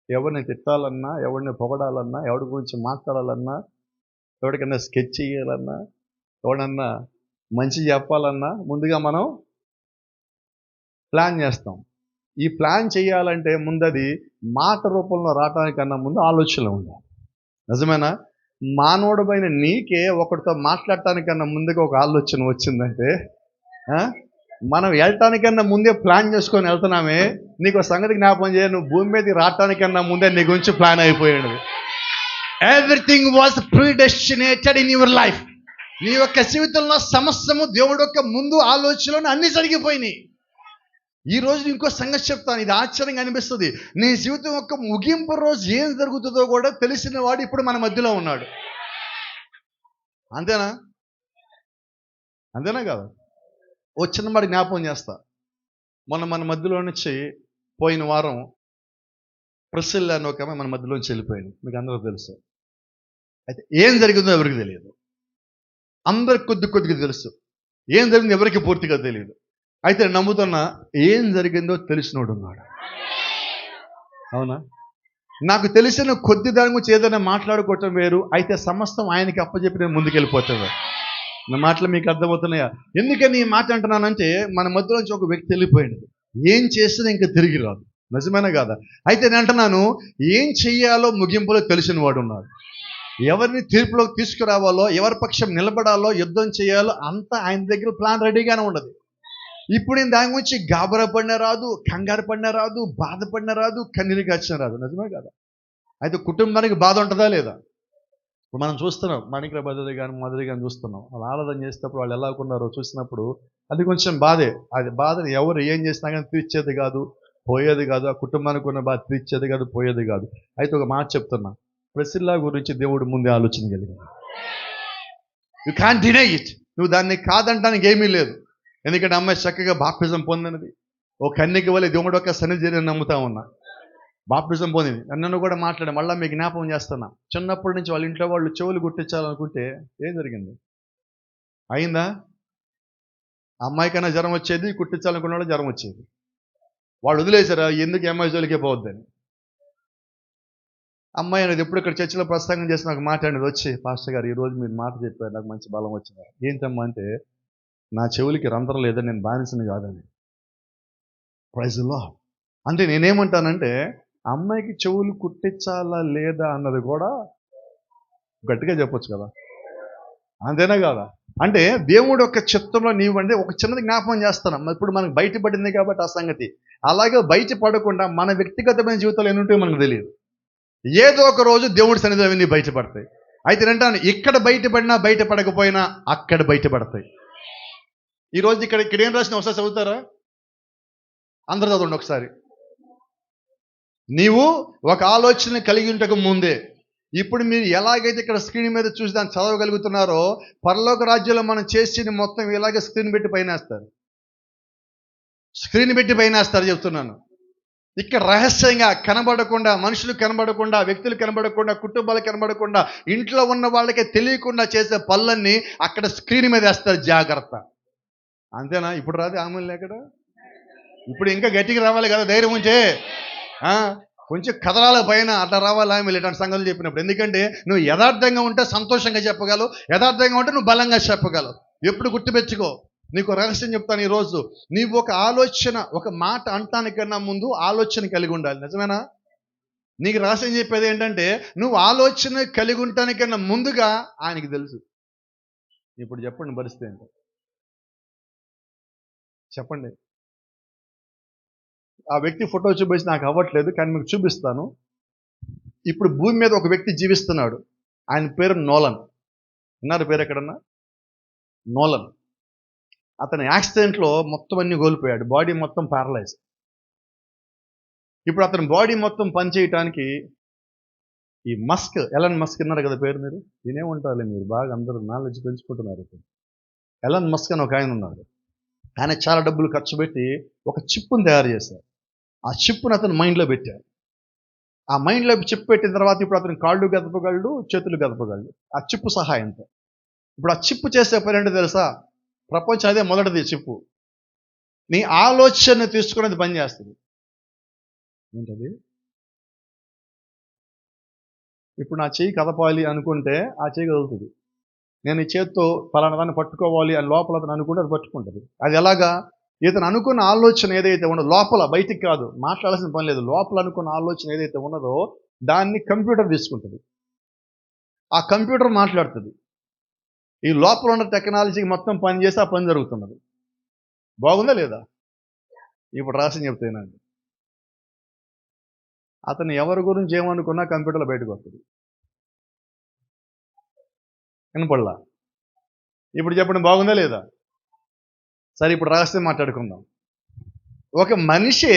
ఎవరిని తిట్టాలన్నా, ఎవరిని పొగడాలన్నా, ఎవరి గురించి మాట్లాడాలన్నా, ఎవరికైనా స్కెచ్ చేయాలన్నా, ఎవడన్నా మంచి చెప్పాలన్నా ముందుగా మనం ప్లాన్ చేస్తాం. ఈ ప్లాన్ చేయాలంటే ముందది మాట రూపంలో రావడానికన్నా ముందు ఆలోచనలు ఉండాలి. నిజమేనా? మానవుడమైన నీకే ఒకటితో మాట్లాడటానికన్నా ముందుగా ఒక ఆలోచన వచ్చిందంటే మనం వెళ్ళటానికన్నా ముందే ప్లాన్ చేసుకొని వెళ్తున్నామే. నీకు సంగతి జ్ఞాపకం చేయ, నువ్వు భూమి మీదకి రావటానికన్నా ముందే నీ గురించి ప్లాన్ అయిపోయాడు. Everything was predestinated in your life. నీ యొక్క జీవితంలో సమస్తము దేవుడు యొక్క ముందు ఆలోచనలు అన్ని జరిగిపోయినాయి. ఈ రోజు ఇంకో సంగతి చెప్తాను, ఇది ఆశ్చర్యంగా అనిపిస్తుంది. నీ జీవితం యొక్క ముగింపు రోజు ఏం జరుగుతుందో కూడా తెలిసిన వాడు ఇప్పుడు మన మధ్యలో ఉన్నాడు. అంతేనా? అంతేనా కాదు? ఓ చిన్నవాడి జ్ఞాపకం చేస్తా. మన మధ్యలో నుంచి పోయిన వారం ప్రిసిల్లా అని ఒక మన మధ్యలోంచి వెళ్ళిపోయింది. మీకు అందరూ తెలుసు. అయితే ఏం జరిగిందో ఎవరికి తెలియదు. అందరికి కొద్దిగా తెలుసు. ఏం జరిగిందో ఎవరికి పూర్తిగా తెలియదు. అయితే నమ్ముతున్నా ఏం జరిగిందో తెలిసినోడు ఉన్నాడు. అవునా? నాకు తెలిసిన కొద్ది దాని గురించి ఏదైనా మాట్లాడుకోవటం వేరు, అయితే సమస్తం ఆయనకి అప్పచెప్పి నేను ముందుకెళ్ళిపోతాను. నా మాటలు మీకు అర్థమవుతున్నాయా? ఎందుకని ఈ మాట అంటున్నానంటే మన మధ్యలోంచి ఒక వ్యక్తి వెళ్ళిపోయింది. ఏం చేసినా ఇంకా తిరిగి రాదు. నిజమేనా కాదా? అయితే నేను అంటున్నాను, ఏం చెయ్యాలో ముగింపులో తెలిసిన వాడు ఉన్నాడు. ఎవరిని తీర్పులోకి తీసుకురావాలో, ఎవరి పక్షం నిలబడాలో, యుద్ధం చేయాలో అంతా ఆయన దగ్గర ప్లాన్ రెడీగానే ఉండదు. ఇప్పుడు నేను దాని గురించి గాబరా పడిన రాదు, కంగారు పడిన రాదు, బాధపడిన రాదు, కన్నీరు గాచిన రాదు. నిజమే కదా? అయితే కుటుంబానికి బాధ ఉంటుందా లేదా? ఇప్పుడు మనం చూస్తున్నాం, మాణిక్య భద్రత కానీ మాదిరి కానీ చూస్తున్నాం. వాళ్ళు ఆరాధన చేసేటప్పుడు వాళ్ళు ఎలా ఉన్నారో చూసినప్పుడు అది కొంచెం బాధే. అది బాధని ఎవరు ఏం చేసినా కానీ తీర్చేది కాదు, పోయేది కాదు. ఆ కుటుంబానికి ఉన్న బాధ తీర్చేది కాదు, పోయేది కాదు. అయితే ఒక మాట చెప్తున్నా, ప్రిసిల్లా గురించి దేవుడు ముందే ఆలోచన కలిగాడు. You can't deny it. నువ్వు దాన్ని కాదంటానికి ఏమీ లేదు. ఎందుకంటే అమ్మాయి చక్కగా బాప్టిజం పొందినది. ఓ కన్యక వల్ల దేవుడు యొక్క సన్నిధిని నమ్ముతా ఉన్నా. బాప్టిజం పొందింది. నన్ను కూడా మాట్లాడి మళ్ళీ మీకు జ్ఞాపకం చేస్తున్నా. చిన్నప్పటి నుంచి వాళ్ళ ఇంట్లో వాళ్ళు చెవులు గుట్టించాలనుకుంటే ఏం జరిగింది? అయిందా? అమ్మాయికైనా జ్వరం వచ్చేది, కుట్టించాలనుకున్న వాళ్ళు జ్వరం వచ్చేది. వాళ్ళు వదిలేశారా ఎందుకు అమ్మాయి జోలికే పోవద్దని. అమ్మాయి అనేది ఎప్పుడు ఇక్కడ చర్చిలో ప్రసంగం చేసి నాకు మాట్లాడేది వచ్చి, పాస్టర్ గారు ఈరోజు మీరు మాట చెప్పారు, నాకు మంచి బలం వచ్చింది. ఏంటమ్మా అంటే, నా చెవులకి రంధ్రం లేదని, నేను బానిసని కాదని. Praise the lord. అంటే నేనేమంటానంటే అమ్మాయికి చెవులు కుట్టించాలా లేదా అన్నది కూడా గట్టిగా చెప్పొచ్చు కదా. అంతేనా కాదా? అంటే దేవుడు యొక్క చిత్తంలో నీవండి ఒక చిన్నది జ్ఞాపకం చేస్తాను. ఇప్పుడు మనకు బయటపడింది కాబట్టి ఆ సంగతి. అలాగే బయటపడకుండా మన వ్యక్తిగతమైన జీవితంలో ఎన్ని ఉంటాయో మనకు తెలియదు. ఏదో ఒక రోజు దేవుడి సన్నిధిలో అవన్నీ బయటపడతాయి. అయితే ఏంటంటే ఇక్కడ బయటపడినా బయటపడకపోయినా అక్కడ బయటపడతాయి. ఈరోజు ఇక్కడ ఏం రాసిన ఒకసారి చదువుతారా? అందరూ చదవండి ఒకసారి. నీవు ఒక ఆలోచన కలిగి ఉంటకు ముందే. ఇప్పుడు మీరు ఎలాగైతే ఇక్కడ స్క్రీన్ మీద చూసి దాన్ని చదవగలుగుతున్నారో, పరలోక రాజ్యంలో మనం చేసిన మొత్తం ఇలాగే స్క్రీన్ పెట్టి పైనేస్తారు. స్క్రీన్ పెట్టి పైనేస్తారు చెప్తున్నాను. ఇక్కడ రహస్యంగా కనబడకుండా, మనుషులు కనబడకుండా, వ్యక్తులు కనబడకుండా, కుటుంబాలు కనబడకుండా, ఇంట్లో ఉన్న వాళ్ళకి తెలియకుండా చేసే పనులన్నీ అక్కడ స్క్రీన్ మీద వేస్తారు. జాగ్రత్త. అంతేనా? ఇప్పుడు రాదు ఆమెలు ఎక్కడ? ఇప్పుడు ఇంకా గట్టిగా రావాలి కదా, ధైర్యం ఉంచే. కొంచెం కథరాల పైన అట్లా రావాలి ఆమె ఇలాంటి సంగతులు చెప్పినప్పుడు. ఎందుకంటే నువ్వు యథార్థంగా ఉంటే సంతోషంగా చెప్పగలవు, యథార్థంగా ఉంటే నువ్వు బలంగా చెప్పగలవు. ఎప్పుడు గుర్తుపెట్టుకో, నీకు రహస్యం చెప్తాను ఈరోజు. నీవు ఒక ఆలోచన, ఒక మాట అంటానికన్నా ముందు ఆలోచన కలిగి ఉండాలి. నిజమేనా? నీకు రహస్యం చెప్పేది ఏంటంటే నువ్వు ఆలోచన కలిగి ఉండటానికన్నా ముందుగా ఆయనకి తెలుసు. ఇప్పుడు చెప్పండి పరిస్థితి ఏంటో చెప్పండి. ఆ వ్యక్తి ఫోటో చూపించి నాకు అవ్వట్లేదు, కానీ మీకు చూపిస్తాను. ఇప్పుడు భూమి మీద ఒక వ్యక్తి జీవిస్తున్నాడు. ఆయన పేరు నోలన్. విన్నారు పేరు ఎక్కడన్నా? నోలన్. అతని యాక్సిడెంట్లో మొత్తం అన్ని కోల్పోయాడు. బాడీ మొత్తం ప్యారలైజ్. ఇప్పుడు అతని బాడీ మొత్తం పనిచేయటానికి ఈ ఎలన్ మస్క్ విన్నారు కదా పేరు మీరు? వినే ఉంటారులే మీరు, బాగా అందరూ నాలెడ్జ్ పెంచుకుంటున్నారు. ఎలన్ మస్క్ అని ఒక ఆయన ఉన్నాడు. ఆయన చాలా డబ్బులు ఖర్చు పెట్టి ఒక చిప్పును తయారు చేశారు. ఆ చిప్పును అతను మైండ్లో పెట్టాడు. ఆ మైండ్లో చిప్ పెట్టిన తర్వాత ఇప్పుడు అతను కాళ్ళు గదపగలడు, చేతులు గదపగలడు ఆ చిప్పు సహాయంతో. ఇప్పుడు ఆ చిప్పు చేసే పని ఏంటో తెలుసా? ప్రపంచం అదే మొదటిది చిప్పు. నీ ఆలోచన తీసుకునేది పని చేస్తుంది. ఏంటది? ఇప్పుడు నా చెయ్యి కదపాలి అనుకుంటే ఆ చెయ్యి కదులుతుంది. నేను ఈ చేత్తో ఫలానా దాన్ని పట్టుకోవాలి అని లోపల అతను అనుకుంటే అది పట్టుకుంటుంది. అది ఎలాగా? ఇతను అనుకున్న ఆలోచన ఏదైతే ఉన్నదో లోపల, బయటికి కాదు, మాట్లాడాల్సిన పని లేదు. లోపల అనుకున్న ఆలోచన ఏదైతే ఉన్నదో దాన్ని కంప్యూటర్ తీసుకుంటుంది. ఆ కంప్యూటర్ మాట్లాడుతుంది. ఈ లోపల ఉన్న టెక్నాలజీకి మొత్తం పని చేసి ఆ పని జరుగుతున్నది. బాగుందా లేదా? ఇప్పుడు రాసి చెప్తానండి. అతను ఎవరి గురించి ఏమనుకున్నా కంప్యూటర్లో బయటకు వస్తుంది. వినపడలా? ఇప్పుడు చెప్పండి, బాగుందా లేదా? సరే, ఇప్పుడు రహస్యం మాట్లాడుకుందాం. ఒక మనిషి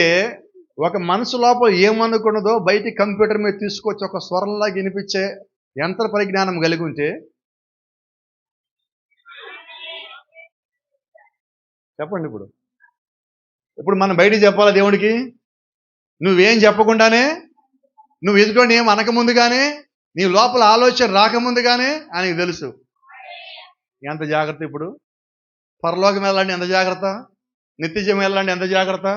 ఒక మనసు లోపల ఏమనుకున్నదో బయట కంప్యూటర్ మీద తీసుకొచ్చి ఒక స్వరంలాగా వినిపించే యంత్ర పరిజ్ఞానం కలిగి ఉంటే చెప్పండి. ఇప్పుడు మనం బయటికి చెప్పాలా దేవుడికి? నువ్వేం చెప్పకుండానే, నువ్వు ఎదుటోని ఏం అనకముందుగానే, నీ లోపల ఆలోచన రాకముందుగానే ఆయనకి తెలుసు. ఎంత జాగ్రత్త! ఇప్పుడు పరలోకం వెళ్ళండి ఎంత జాగ్రత్త, నిత్యజీవం వెళ్ళండి ఎంత జాగ్రత్త.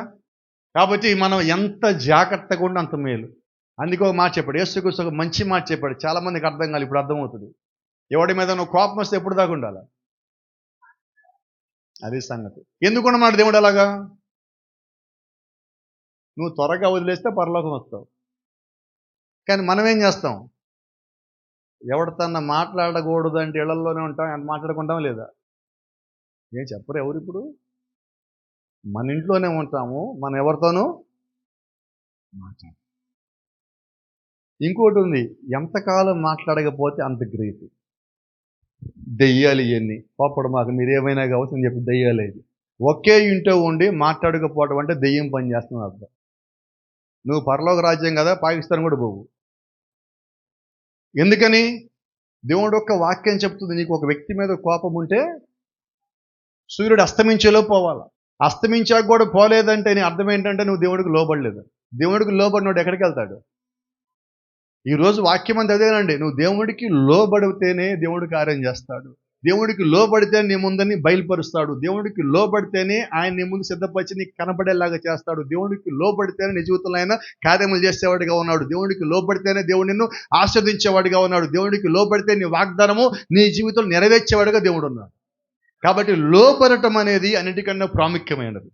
కాబట్టి మనం ఎంత జాగ్రత్తగా ఉండి అంత మేలు. అందుకే ఒక మాట చెప్పాడు యేసుక్రీస్తు, ఒక మంచి మాట చెప్పాడు. చాలా మందికి అర్థం కాదు, ఇప్పుడు అర్థమవుతుంది. ఎవడి మీద నువ్వు కోపం వస్తే ఎప్పుడు దాకా ఉండాలి? అది సంగతి. ఎందుకున్నమాట దేవుడు అలాగా? నువ్వు త్వరగా వదిలేస్తే పరలోకం వస్తావు. కానీ మనం ఏం చేస్తాం? ఎవరితోన్నా మాట్లాడకూడదు అంటే ఇళ్లలోనే ఉంటాం, ఎంత మాట్లాడుకుంటాం లేదా? ఏం చెప్పరు ఎవరు? ఇప్పుడు మన ఇంట్లోనే ఉంటాము, మనం ఎవరితోనూ మాట్లాడు. ఇంకోటి ఉంది, ఎంతకాలం మాట్లాడకపోతే అంత గ్రేట్. దెయ్యాలు ఇవన్నీ కోపడు మాకు, మీరు ఏమైనా కావచ్చు అని చెప్పి దెయ్యాలు ఇది. ఒకే ఇంట్లో ఉండి మాట్లాడకపోవడం అంటే దెయ్యం పని చేస్తున్నావు అర్థం. నువ్వు పరలోక రాజ్యం కదా, పాకిస్తాన్ కూడా పోవు. ఎందుకని? దేవుడు యొక్క వాక్యం చెప్తుంది, నీకు ఒక వ్యక్తి మీద కోపం ఉంటే సూర్యుడు అస్తమించేలో పోవాలి. అస్తమించాక కూడా పోలేదంటే నీ అర్థం ఏంటంటే నువ్వు దేవుడికి లోబడలేదు. దేవుడికి లోబడినోడు ఎక్కడికి వెళ్తాడు? ఈరోజు వాక్యం అంతా అదేనండి. నువ్వు దేవుడికి లోబడితేనే దేవుడు కార్యం చేస్తాడు. దేవుడికి లోబడితే నీ ముందని బయలుపరుస్తాడు. దేవుడికి లోబడితేనే ఆయన నీ ముందు సిద్ధపరిచి నీకు కనబడేలాగా చేస్తాడు. దేవుడికి లోబడితేనే నీ జీవితంలో ఆయన కార్యములు చేసేవాడిగా ఉన్నాడు. దేవుడికి లోబడితేనే దేవుడు నిన్ను ఆస్వాదించేవాడిగా ఉన్నాడు. దేవుడికి లోబడితే నీ వాగ్దానము నీ జీవితంలో నెరవేర్చేవాడిగా దేవుడు ఉన్నాడు. కాబట్టి లోబడటం అనేది అన్నిటికన్నా ప్రాముఖ్యమైనది.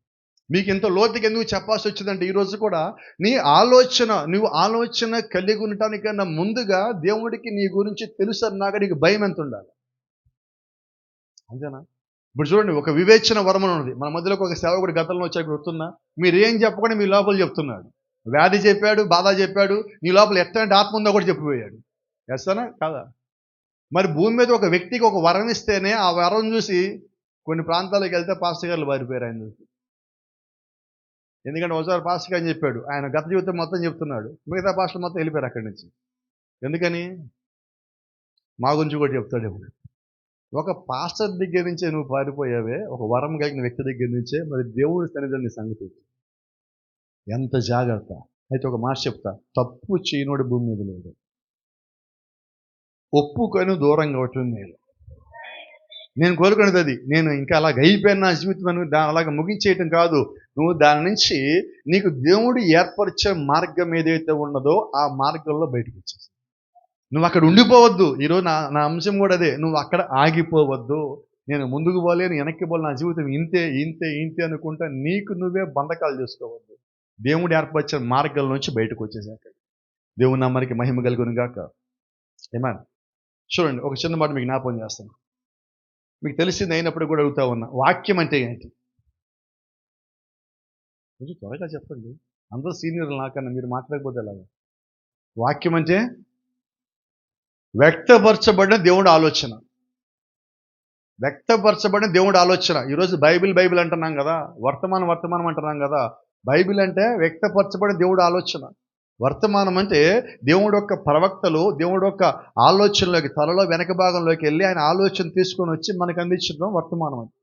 మీకు ఇంత లోతుకి ఎందుకు చెప్పాల్సి వచ్చిందంటే ఈరోజు కూడా నువ్వు ఆలోచన కలిగి ఉండటానికన్నా ముందుగా దేవుడికి నీ గురించి తెలుసు అన్నాక నీకు భయం ఎంత ఉండాలి? అంతేనా? ఇప్పుడు చూడండి, ఒక వివేచన వరం ఉన్నది. మన మధ్యలోకి ఒక సేవకుడు గతంలో వచ్చాక గుర్తున్నా, మీరు ఏం చెప్పకుండా మీ లోపల చెప్తున్నాడు. వ్యాధి చెప్పాడు, బాధ చెప్పాడు, నీ లోపల ఎట్లాంటి ఆత్మ ఉందో కూడా చెప్పిపోయాడు. ఎస్తానా కాదా? మరి భూమి మీద ఒక వ్యక్తికి ఒక వరం ఇస్తేనే ఆ వరం చూసి కొన్ని ప్రాంతాలకు వెళ్తే పాస్టర్ గారులు వారిపోయారు ఆయన చూసి. ఎందుకంటే ఒకసారి పాస్టర్ గారు అని చెప్పాడు, ఆయన గత జీవితం మొత్తం చెప్తున్నాడు, మిగతా పాస్టర్లు మొత్తం వెళ్ళిపోయారు అక్కడి నుంచి. ఎందుకని? మా గురించి కూడా చెప్తాడు. ఇప్పుడు ఒక పాస్టర్ దగ్గర నుంచే నువ్వు పారిపోయావే, ఒక వరం కలిగిన వ్యక్తి దగ్గర నుంచే, మరి దేవుడి సన్నిధిని సంగతి ఎంత జాగ్రత్త. అయితే ఒక మాట చెప్తా, తప్పు చేయనోడు భూమి మీద లేదు. ఒప్పుకొని దూరంగా అవటం మేలు. నేను కోరుకునేది అది. నేను ఇంకా అలాగ అయిపోయిన నా జీవితం దాని అలాగ ముగించేయటం కాదు. నువ్వు దాని నుంచి నీకు దేవుడు ఏర్పరిచే మార్గం ఏదైతే ఉన్నదో ఆ మార్గంలో బయటకు వచ్చేసి నువ్వు అక్కడ ఉండిపోవద్దు. ఈరోజు నా అంశం కూడా అదే, నువ్వు అక్కడ ఆగిపోవద్దు. నేను ముందుకు పోలేను, వెనక్కి పోలే, నా జీవితం ఇంతే ఇంతే ఇంతే అనుకుంటా నీకు నువ్వే బంధకాలు చేసుకోవద్దు. దేవుడు ఏర్పరిచే మార్గం నుంచి బయటకు వచ్చేసాక దేవుని నామానికి మహిమ కలుగును గాక. ఆమేన్. చూడండి, ఒక చిన్న మాట మీకు జ్ఞాపకం చేస్తాను. మీకు తెలిసింది అయినప్పుడు కూడా అడుగుతా ఉన్నా, వాక్యం అంటే ఏంటి? కొంచెం త్వరగా చెప్పండి. అందరూ సీనియర్లు నాకన్నా, మీరు మాట్లాడకపోతే ఎలాగా? వాక్యం అంటే వ్యక్తపరచబడిన దేవుడి ఆలోచన. వ్యక్తపరచబడిన దేవుడి ఆలోచన. ఈరోజు బైబిల్ అంటున్నాం కదా, వర్తమానం అంటున్నాం కదా. బైబిల్ అంటే వ్యక్తపరచబడిన దేవుడి ఆలోచన. వర్తమానం అంటే దేవుడు యొక్క ప్రవక్తలు దేవుడు యొక్క ఆలోచనలోకి, తలలో వెనక భాగంలోకి వెళ్ళి ఆయన ఆలోచన తీసుకొని వచ్చి మనకు అందించడం వర్తమానం. అంటే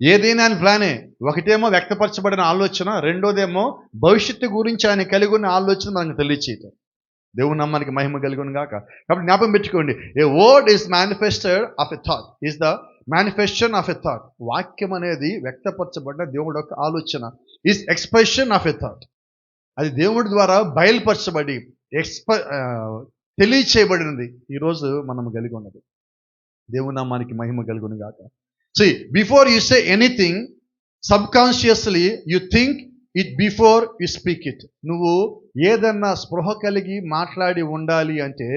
ఏదైనా ఆయన ప్లానే. ఒకటేమో వ్యక్తపరచబడిన ఆలోచన, రెండోదేమో భవిష్యత్తు గురించి ఆయన కలిగి ఉన్న ఆలోచన మనకు తెలియచేయటం. దేవుని నామానికి మహిమ కలుగును గాక. కాబట్టి జ్ఞాపకం పెట్టుకోండి, a word is manifested of a thought is the manifestation of a thought. వాక్యం అనేది వ్యక్తపరచబడిన దేవుడి యొక్క ఆలోచన, is expression of a thought. అది దేవుడి ద్వారా బయలుపరచబడి తెలియచేయబడినది ఈరోజు మనం కలిగి ఉన్నది. దేవుని నామానికి మహిమ కలుగును గాక. See, before you say anything, subconsciously you think it before you speak it. నువ్వు ఏదన్నా స్పృహ కలిగి మాట్లాడి ఉండాలి అంటే,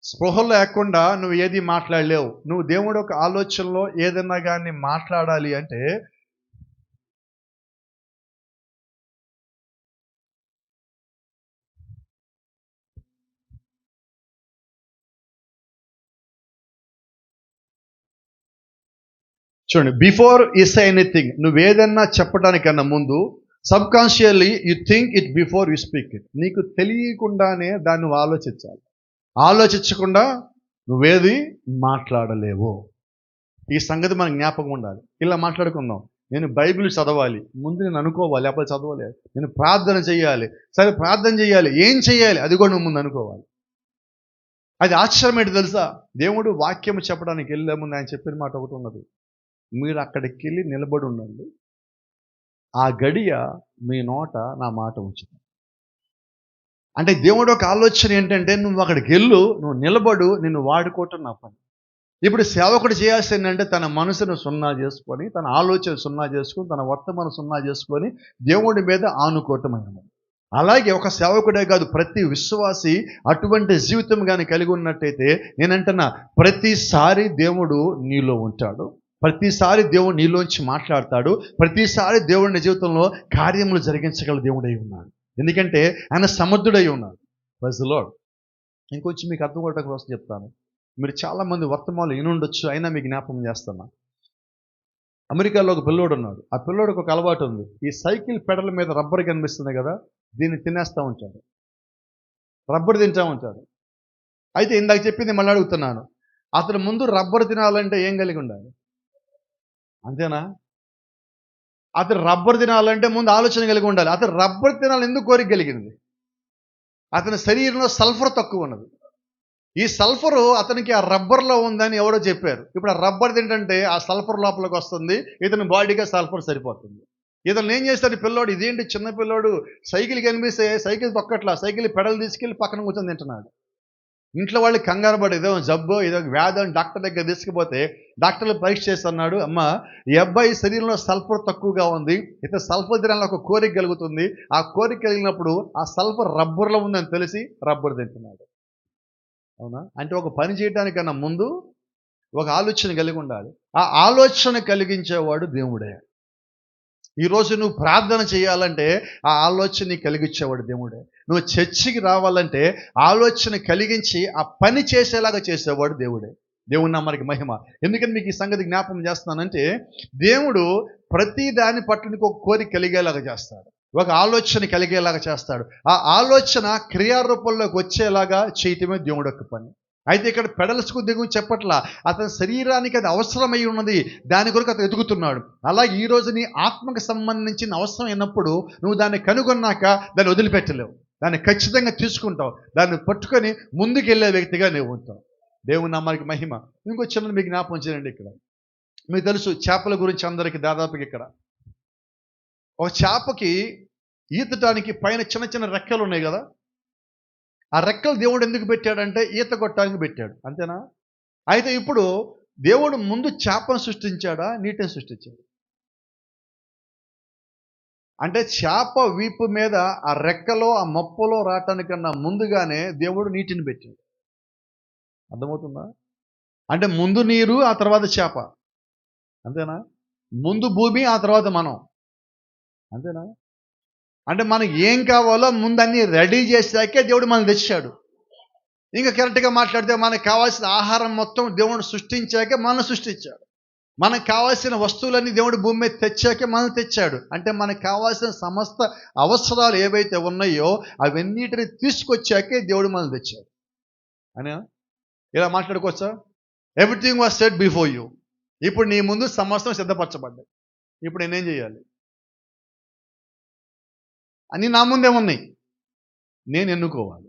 స్పృహ లేకుండా నువ్వు ఏది మాట్లాడలేవు. నువ్వు దేవుడి యొక్క ఆలోచనలో ఏదన్నా కానీ మాట్లాడాలి అంటే చూడండి, బిఫోర్ యు సే ఎనీథింగ్, నువ్వేదన్నా చెప్పడానికన్నా ముందు subconsciously you think it before you speak it. నీకు తెలియకుండానే దాన్ని నువ్వు ఆలోచించాలి. ఆలోచించకుండా నువ్వేది మాట్లాడలేవు. ఈ సంగతి మనకు జ్ఞాపకం ఉండాలి. ఇలా మాట్లాడుకుందాం, నేను బైబిల్ చదవాలి, ముందు నేను అనుకోవాలి, లేకపోతే చదవలేదు. నేను ప్రార్థన చేయాలి, సరే ప్రార్థన చేయాలి, ఏం చేయాలి అది కూడా నువ్వు ముందు అనుకోవాలి. అది ఆశ్చర్యం ఏంటి తెలుసా? దేవుడు వాక్యం చెప్పడానికి వెళ్ళే ముందు ఆయన చెప్పిన మాట ఒకటి ఉన్నది, మీరు అక్కడికి వెళ్ళి నిలబడి ఉండండి, ఆ గడియ మీ నోట నా మాట ఉంచుతాను. అంటే దేవుడు ఒక ఆలోచన ఏంటంటే, నువ్వు అక్కడికి వెళ్ళు, నువ్వు నిలబడు, నిన్ను వాడుకోవటం నా పని. ఇప్పుడు సేవకుడు చేయాల్సింది ఏంటంటే, తన మనసును సున్నా చేసుకొని, తన ఆలోచన సున్నా చేసుకొని, తన వర్తమానం సున్నా చేసుకొని దేవుడి మీద ఆనుకోవటం అయినది. అలాగే ఒక సేవకుడే కాదు, ప్రతి విశ్వాసి అటువంటి జీవితం కానీ కలిగి ఉన్నట్టయితే, నేనంటున్నా ప్రతిసారి దేవుడు నీలో ఉంటాడు, ప్రతిసారి దేవుడు నీలోంచి మాట్లాడతాడు, ప్రతిసారి దేవుడి జీవితంలో కార్యములు జరిగించగల దేవుడై ఉన్నాడు. ఎందుకంటే ఆయన సమర్థుడై ఉన్నాడు. Praise the lord. ఇంకొంచెం మీకు అర్థం అవడం కోసం చెప్తాను. మీరు చాలామంది వర్తమానాలు వినుండొచ్చు, అయినా మీకు జ్ఞాపకం చేస్తున్నా. అమెరికాలో ఒక పిల్లోడు ఉన్నాడు. ఆ పిల్లోడికి ఒక అలవాటు ఉంది. ఈ సైకిల్ పెడల మీద రబ్బర్ కనిపిస్తుంది కదా, దీన్ని తినేస్తూ ఉంటాడు, రబ్బర్ తింటూ ఉంటాడు. అయితే ఇందాక చెప్పింది మళ్ళీ అడుగుతున్నాను, అతను ముందు రబ్బర్ తినాలంటే ఏం కలిగి ఉండాలి? అంతేనా? అతను రబ్బర్ తినాలంటే ముందు ఆలోచన కలిగి ఉండాలి. అతను రబ్బర్ తినాలని ఎందుకు కోరిక కలిగింది? అతని శరీరంలో సల్ఫర్ తక్కువ ఉన్నది. ఈ సల్ఫరు అతనికి ఆ రబ్బర్లో ఉందని ఎవరో చెప్పారు. ఇప్పుడు ఆ రబ్బర్ తింటే ఆ సల్ఫర్ లోపలికి వస్తుంది, ఇతని బాడీగా సల్ఫర్ సరిపోతుంది. ఇతను ఏం చేస్తాడు పిల్లోడు, ఇదేంటి చిన్న పిల్లోడు సైకిల్ కనిపిస్తే సైకిల్ తొక్కట్లా, సైకిల్ పెడలు తీసుకెళ్ళి పక్కన కూర్చొని తింటున్నాడు. ఇంట్లో వాళ్ళు కంగారు పడి ఏదో జబ్బో ఏదో వ్యాధి అని డాక్టర్ దగ్గర తీసుకుపోతే డాక్టర్లు పరీక్ష చేస్తున్నాడు, అమ్మ ఈ అబ్బాయి శరీరంలో సల్ఫర్ తక్కువగా ఉంది, ఇతను సల్ఫర్ తినాలని ఒక కోరిక కలుగుతుంది, ఆ కోరిక కలిగినప్పుడు ఆ సల్ఫర్ రబ్బర్లో ఉందని తెలిసి రబ్బర్ తింటున్నాడు. అవునా? అంటే ఒక పని చేయడానికన్నా ముందు ఒక ఆలోచన కలిగి ఉండాలి. ఆ ఆలోచన కలిగించేవాడు దేవుడే. ఈరోజు నువ్వు ప్రార్థన చేయాలంటే ఆ ఆలోచన కలిగించేవాడు దేవుడే. నువ్వు చర్చికి రావాలంటే ఆలోచన కలిగించి ఆ పని చేసేలాగా చేసేవాడు దేవుడే. దేవుని నామానికి మహిమ. ఎందుకంటే మీకు ఈ సంగతి జ్ఞాపకం చేస్తున్నానంటే, దేవుడు ప్రతి దాని పట్ల నీకు ఒక కోరిక కలిగేలాగా చేస్తాడు, ఒక ఆలోచన కలిగేలాగా చేస్తాడు. ఆ ఆలోచన క్రియారూపంలోకి వచ్చేలాగా చేయటమే దేవుడు యొక్క పని. అయితే ఇక్కడ పెడల్స్కు దిగు చెప్పట్లా, అతని శరీరానికి అది అవసరమై ఉన్నది, దాని కొరకు అతను ఎదుగుతున్నాడు. అలాగే ఈరోజు నీ ఆత్మకు సంబంధించిన అవసరం అయినప్పుడు నువ్వు దాన్ని కనుగొన్నాక దాన్ని వదిలిపెట్టలేవు, దాన్ని ఖచ్చితంగా తీసుకుంటావు, దాన్ని పట్టుకొని ముందుకెళ్ళే వ్యక్తిగా నువ్వు ఉంటావు. దేవుని నామానికి మహిమ. ఇంకో చిన్నది మీకు జ్ఞాపకం చేయండి. ఇక్కడ మీకు తెలుసు చేపల గురించి అందరికీ దాదాపుగా, ఇక్కడ ఒక చేపకి ఈతటానికి పైన చిన్న చిన్న రెక్కలు ఉన్నాయి కదా, ఆ రెక్కలు దేవుడు ఎందుకు పెట్టాడంటే ఈత కొట్టడానికి పెట్టాడు, అంతేనా? అయితే ఇప్పుడు దేవుడు ముందు చేపను సృష్టించాడా, నీటిని సృష్టించాడు? అంటే చేప వీపు మీద ఆ రెక్కలో ఆ మొప్పలో రావటానికన్నా ముందుగానే దేవుడు నీటిని పెట్టాడు. అర్థమవుతుందా? అంటే ముందు నీరు, ఆ తర్వాత చేప. అంతేనా? ముందు భూమి, ఆ తర్వాత మనం. అంతేనా? అంటే మనకి ఏం కావాలో ముందు అన్ని రెడీ చేశాకే దేవుడు మనల్ని తెచ్చాడు. ఇంకా కరెక్ట్గా మాట్లాడితే మనకు కావాల్సిన ఆహారం మొత్తం దేవుడు సృష్టించాకే మనల్ని సృష్టించాడు. మనకు కావాల్సిన వస్తువులన్నీ దేవుడు భూమి మీద తెచ్చాకే మనల్ని తెచ్చాడు. అంటే మనకు కావాల్సిన సమస్త అవసరాలు ఏవైతే ఉన్నాయో అవన్నిటిని తీసుకొచ్చాకే దేవుడు మనల్ని తెచ్చాడు. అని ఇలా మాట్లాడుకోవచ్చా? Everything was set before you. ఇప్పుడు నీ ముందు సమస్తం సిద్ధపరచబడ్డాయి. ఇప్పుడు నేనేం చేయాలి? అన్నీ నా ముందే ఉన్నాయి. నేను ఎన్నుకోవాలి.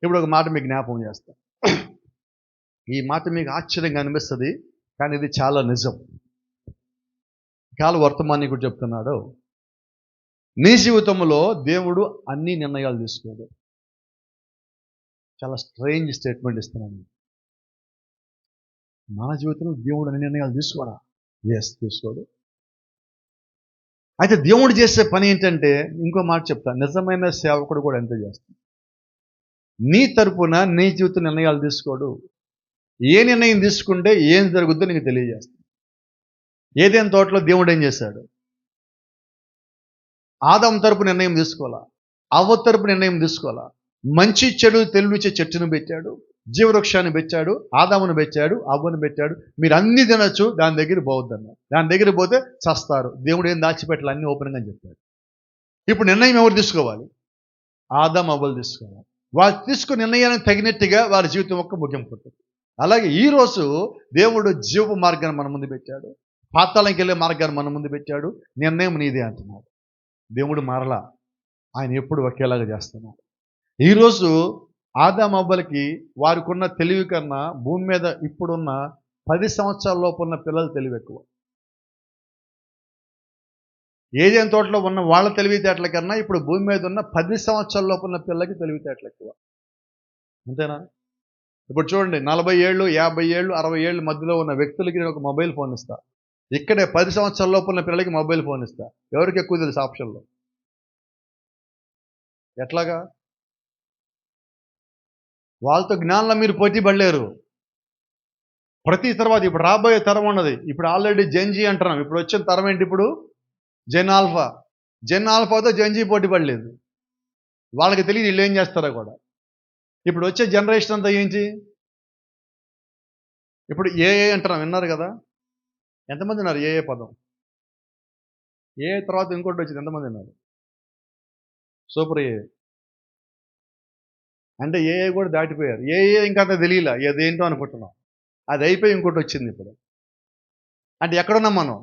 ఇప్పుడు ఒక మాట మీకు జ్ఞాపకం చేస్తాను. ఈ మాట మీకు ఆశ్చర్యంగా అనిపిస్తుంది, కానీ ఇది చాలా నిజం. కాల వర్తమానికి కూడా చెప్తున్నాడు. నీ జీవితంలో దేవుడు అన్ని నిర్ణయాలు తీసుకోడు. చాలా స్ట్రేంజ్ స్టేట్మెంట్ ఇస్తున్నాను. మన జీవితంలో దేవుడు అన్ని నిర్ణయాలు తీసుకోడా? ఎస్, తీసుకోడు. అయితే దేవుడు చేసే పని ఏంటంటే, ఇంకో మాట చెప్తాను, నిజమైన సేవకుడు కూడా ఎంతో చేస్తాడు. నీ తరపున నీ జీవిత నిర్ణయాలు తీసుకోడు. ఏ నిర్ణయం తీసుకుంటే ఏం జరుగుద్దో నీకు తెలియజేస్తాడు. ఏదైనా తోటలో దేవుడు ఏం చేశాడు? ఆదాము తరపు నిర్ణయం తీసుకోవాలా, అవ్వ తరపు నిర్ణయం తీసుకోవాలా. మంచి చెడు తెలివిచ్చే చెట్టును పెట్టాడు, జీవవృక్షాన్ని పెట్టాడు, ఆదామును పెట్టాడు, అవ్వను పెట్టాడు. మీరు అన్ని తినొచ్చు, దాని దగ్గర పోవద్దన్నారు. దాని దగ్గర పోతే చస్తారు. దేవుడు ఏం దాచిపెట్టాలి, అన్ని ఓపెన్గా చెప్పాడు. ఇప్పుడు నిర్ణయం ఎవరు తీసుకోవాలి? ఆదాము అవ్వలు తీసుకోవాలి. వాళ్ళు తీసుకున్న నిర్ణయానికి తగినట్టుగా వారి జీవితం ఒక్క ముగింపు ఉంటుంది. అలాగే ఈరోజు దేవుడు జీవ మార్గాన్ని మన ముందు పెట్టాడు, పాతాళంకి వెళ్ళే మార్గాన్ని మన ముందు పెట్టాడు. నిర్ణయం నీదే అంటున్నాడు. దేవుడు మారలా, ఆయన ఎప్పుడు ఒకేలాగా చేస్తున్నాడు. ఈరోజు ఆదాము అవ్వలకి వారికి ఉన్న తెలివి కన్నా భూమి మీద ఇప్పుడున్న 10 సంవత్సరాల లోపు ఉన్న పిల్లల తెలివి ఎక్కువ. ఏదైనా తోటలో ఉన్న వాళ్ళ తెలివితేటల కన్నా ఇప్పుడు భూమి మీద ఉన్న 10 సంవత్సరాల లోపు ఉన్న పిల్లలకి తెలివితేటలు ఎక్కువ. అంతేనా? ఇప్పుడు చూడండి, 40 ఏళ్ళు, 50 ఏళ్ళు, 60 ఏళ్ళు మధ్యలో ఉన్న వ్యక్తులకి నేను ఒక మొబైల్ ఫోన్ ఇస్తా. ఇక్కడే 10 సంవత్సరాల లోపు ఉన్న పిల్లలకి మొబైల్ ఫోన్ ఇస్తా. ఎవరికి ఎక్కువ తెలుసు ఆప్షన్లో? ఎట్లాగా? వాళ్ళతో జ్ఞానంలో మీరు పోటీ పడలేరు. ప్రతి తర్వాత ఇప్పుడు రాబోయే తరం ఉన్నది. ఇప్పుడు ఆల్రెడీ జెన్జీ అంటున్నాం. ఇప్పుడు వచ్చిన తరం ఏంటి? ఇప్పుడు జెన్ ఆల్ఫా. జెన్ ఆల్ఫాతో జెన్జీ పోటీ పడలేదు. వాళ్ళకి తెలియదు వీళ్ళు ఏం చేస్తారో కూడా. ఇప్పుడు వచ్చే జనరేషన్ అంతా ఏంటి? ఇప్పుడు ఏఏ అంటున్నాం, విన్నారు కదా? ఎంతమంది ఉన్నారు ఏఏ పదం? ఏఏ తర్వాత ఇంకోటి వచ్చింది, ఎంతమంది ఉన్నారు? సూపర్ ఏఏ. అంటే ఏఏ కూడా దాటిపోయారు. ఏఏ ఇంకా అంత తెలియలే, ఏదేంటో అనుకుంటున్నాం. అది అయిపోయి ఇంకోటి వచ్చింది ఇప్పుడు. అంటే ఎక్కడున్నాం మనం?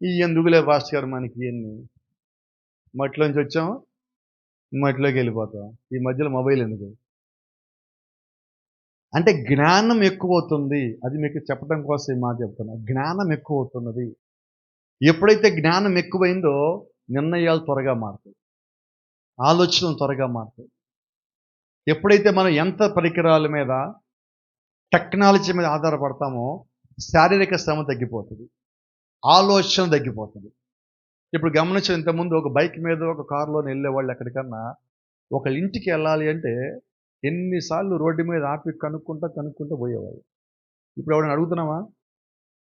ఈ ఎందుకులే భాస్కర్ గారు మనకి ఇవన్నీ, మట్టిలోంచి వచ్చాము, మట్టిలోకి వెళ్ళిపోతాం. ఈ మధ్యలో మొబైల్ ఎందుకు? అంటే జ్ఞానం ఎక్కువ అవుతుంది. అది మీకు చెప్పడం కోసం ఈ మాట చెప్తున్నా. జ్ఞానం ఎక్కువ అవుతున్నది. ఎప్పుడైతే జ్ఞానం ఎక్కువైందో నిర్ణయాలు త్వరగా మారుతాయి, ఆలోచనలు త్వరగా మారుతాయి. ఎప్పుడైతే మనం ఎంత పరికరాల మీద, టెక్నాలజీ మీద ఆధారపడతామో శారీరక శ్రమ తగ్గిపోతుంది, ఆలోచన తగ్గిపోతుంది. ఇప్పుడు గమనించిన, ఇంతకుముందు ఒక బైక్ మీద ఒక కారులోనే వెళ్ళేవాళ్ళు ఎక్కడికన్నా, ఒకళ్ళ ఇంటికి వెళ్ళాలి అంటే ఎన్నిసార్లు రోడ్డు మీద ఆపి కనుక్కుంటూ పోయేవాళ్ళు. ఇప్పుడు ఎవరైనా అడుగుతున్నామా?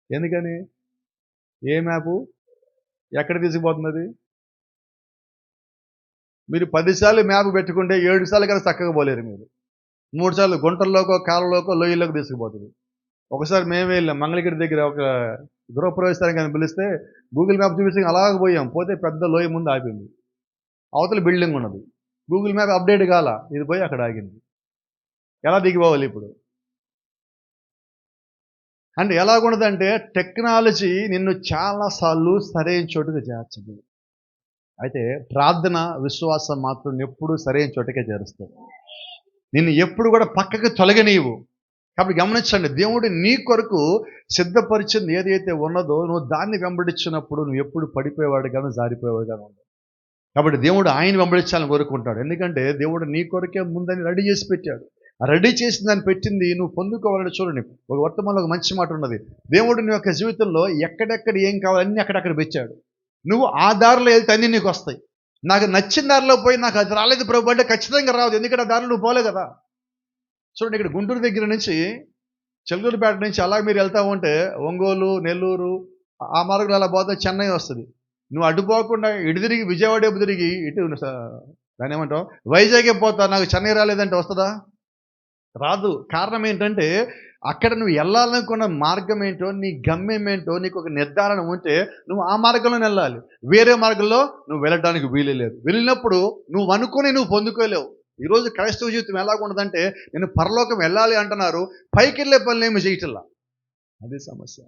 ఎందుకని? ఏ మ్యాపు ఎక్కడ తీసుకుపోతున్నది? మీరు 10 సార్లు మ్యాప్ పెట్టుకుంటే 7 సార్లు కన్నా చక్కగా పోలేరు. మీరు 3 సార్లు గుంటల్లోకో, కాళ్ళలోకో, లోయల్లోకి తీసుకుపోతుంది. ఒకసారి మేమే వెళ్ళాం, మంగళగిరి దగ్గర ఒక గృహప్రవేశానికి పిలిస్తే గూగుల్ మ్యాప్ చూపిస్తే అలాగ పోయాం. పోతే పెద్ద లోయ ముందు ఆపింది. అవతల బిల్డింగ్ ఉన్నది. గూగుల్ మ్యాప్ అప్డేట్ కాల, ఇది పోయి అక్కడ ఆగింది. ఎలా దిగిపోవాలి ఇప్పుడు? అంటే ఎలాగున్నదంటే టెక్నాలజీ నిన్ను చాలాసార్లు సరైన చోటుకు చేర్చదు. అయితే ప్రార్థన, విశ్వాసం మాత్రం ఎప్పుడు సరైన చోటకే చేరుస్తుంది. నిన్ను ఎప్పుడు కూడా పక్కకు తొలగనీవు. కాబట్టి గమనించండి, దేవుడు నీ కొరకు సిద్ధపరిచింది ఏదైతే ఉన్నదో నువ్వు దాన్ని వెంబడించినప్పుడు నువ్వు ఎప్పుడు పడిపోయేవాడు కానీ జారిపోయేవాడు కానీ ఉండవు. కాబట్టి దేవుడు ఆయన వెంబడించాలని కోరుకుంటాడు. ఎందుకంటే దేవుడు నీ కొరకే ముందని రెడీ చేసి పెట్టాడు. రెడీ చేసిన దాన్ని పెట్టింది నువ్వు పొందుకోవాలని. చూడండి, ఒక వర్తమానంలో ఒక మంచి మాట ఉన్నది. దేవుడు నీ యొక్క జీవితంలో ఎక్కడెక్కడ ఏం కావాలి అన్నీ అక్కడక్కడ పెట్టాడు. నువ్వు ఆ దారిలో వెళ్తే అన్నీ నీకు వస్తాయి. నాకు నచ్చిన దారిలో పోయి నాకు అది రాలేదు ప్రభు అంటే ఖచ్చితంగా రాదు, ఎందుకంటే ఆ దారిలో నువ్వు పోలే కదా. చూడండి, ఇక్కడ గుంటూరు దగ్గర నుంచి చిలకలూరుపేట నుంచి అలా మీరు వెళ్తా ఉంటే ఒంగోలు, నెల్లూరు ఆ మార్గంలో అలా పోతే చెన్నై వస్తుంది. నువ్వు అడ్డు పోకుండా ఇటు తిరిగి విజయవాడ వైపు తిరిగి ఇటు దాని ఏమంటావు వైజాగే పోతా, నాకు చెన్నై రాలేదంటే వస్తుందా? రాదు. కారణం ఏంటంటే అక్కడ నువ్వు వెళ్ళాలనుకున్న మార్గం ఏంటో, నీ గమ్యం ఏంటో నీకు ఒక నిర్ధారణ ఉంటే నువ్వు ఆ మార్గంలో వెళ్ళాలి. వేరే మార్గంలో నువ్వు వెళ్ళడానికి వీలు లేదు. వెళ్ళినప్పుడు నువ్వు అనుకుని నువ్వు పొందుకోలేవు. ఈరోజు క్రైస్తవ జీవితం ఎలాగుండదంటే, నేను పరలోకం వెళ్ళాలి అంటున్నారు, పైకి వెళ్ళే పనులు ఏమి చేయటల్లా. అదే సమస్య.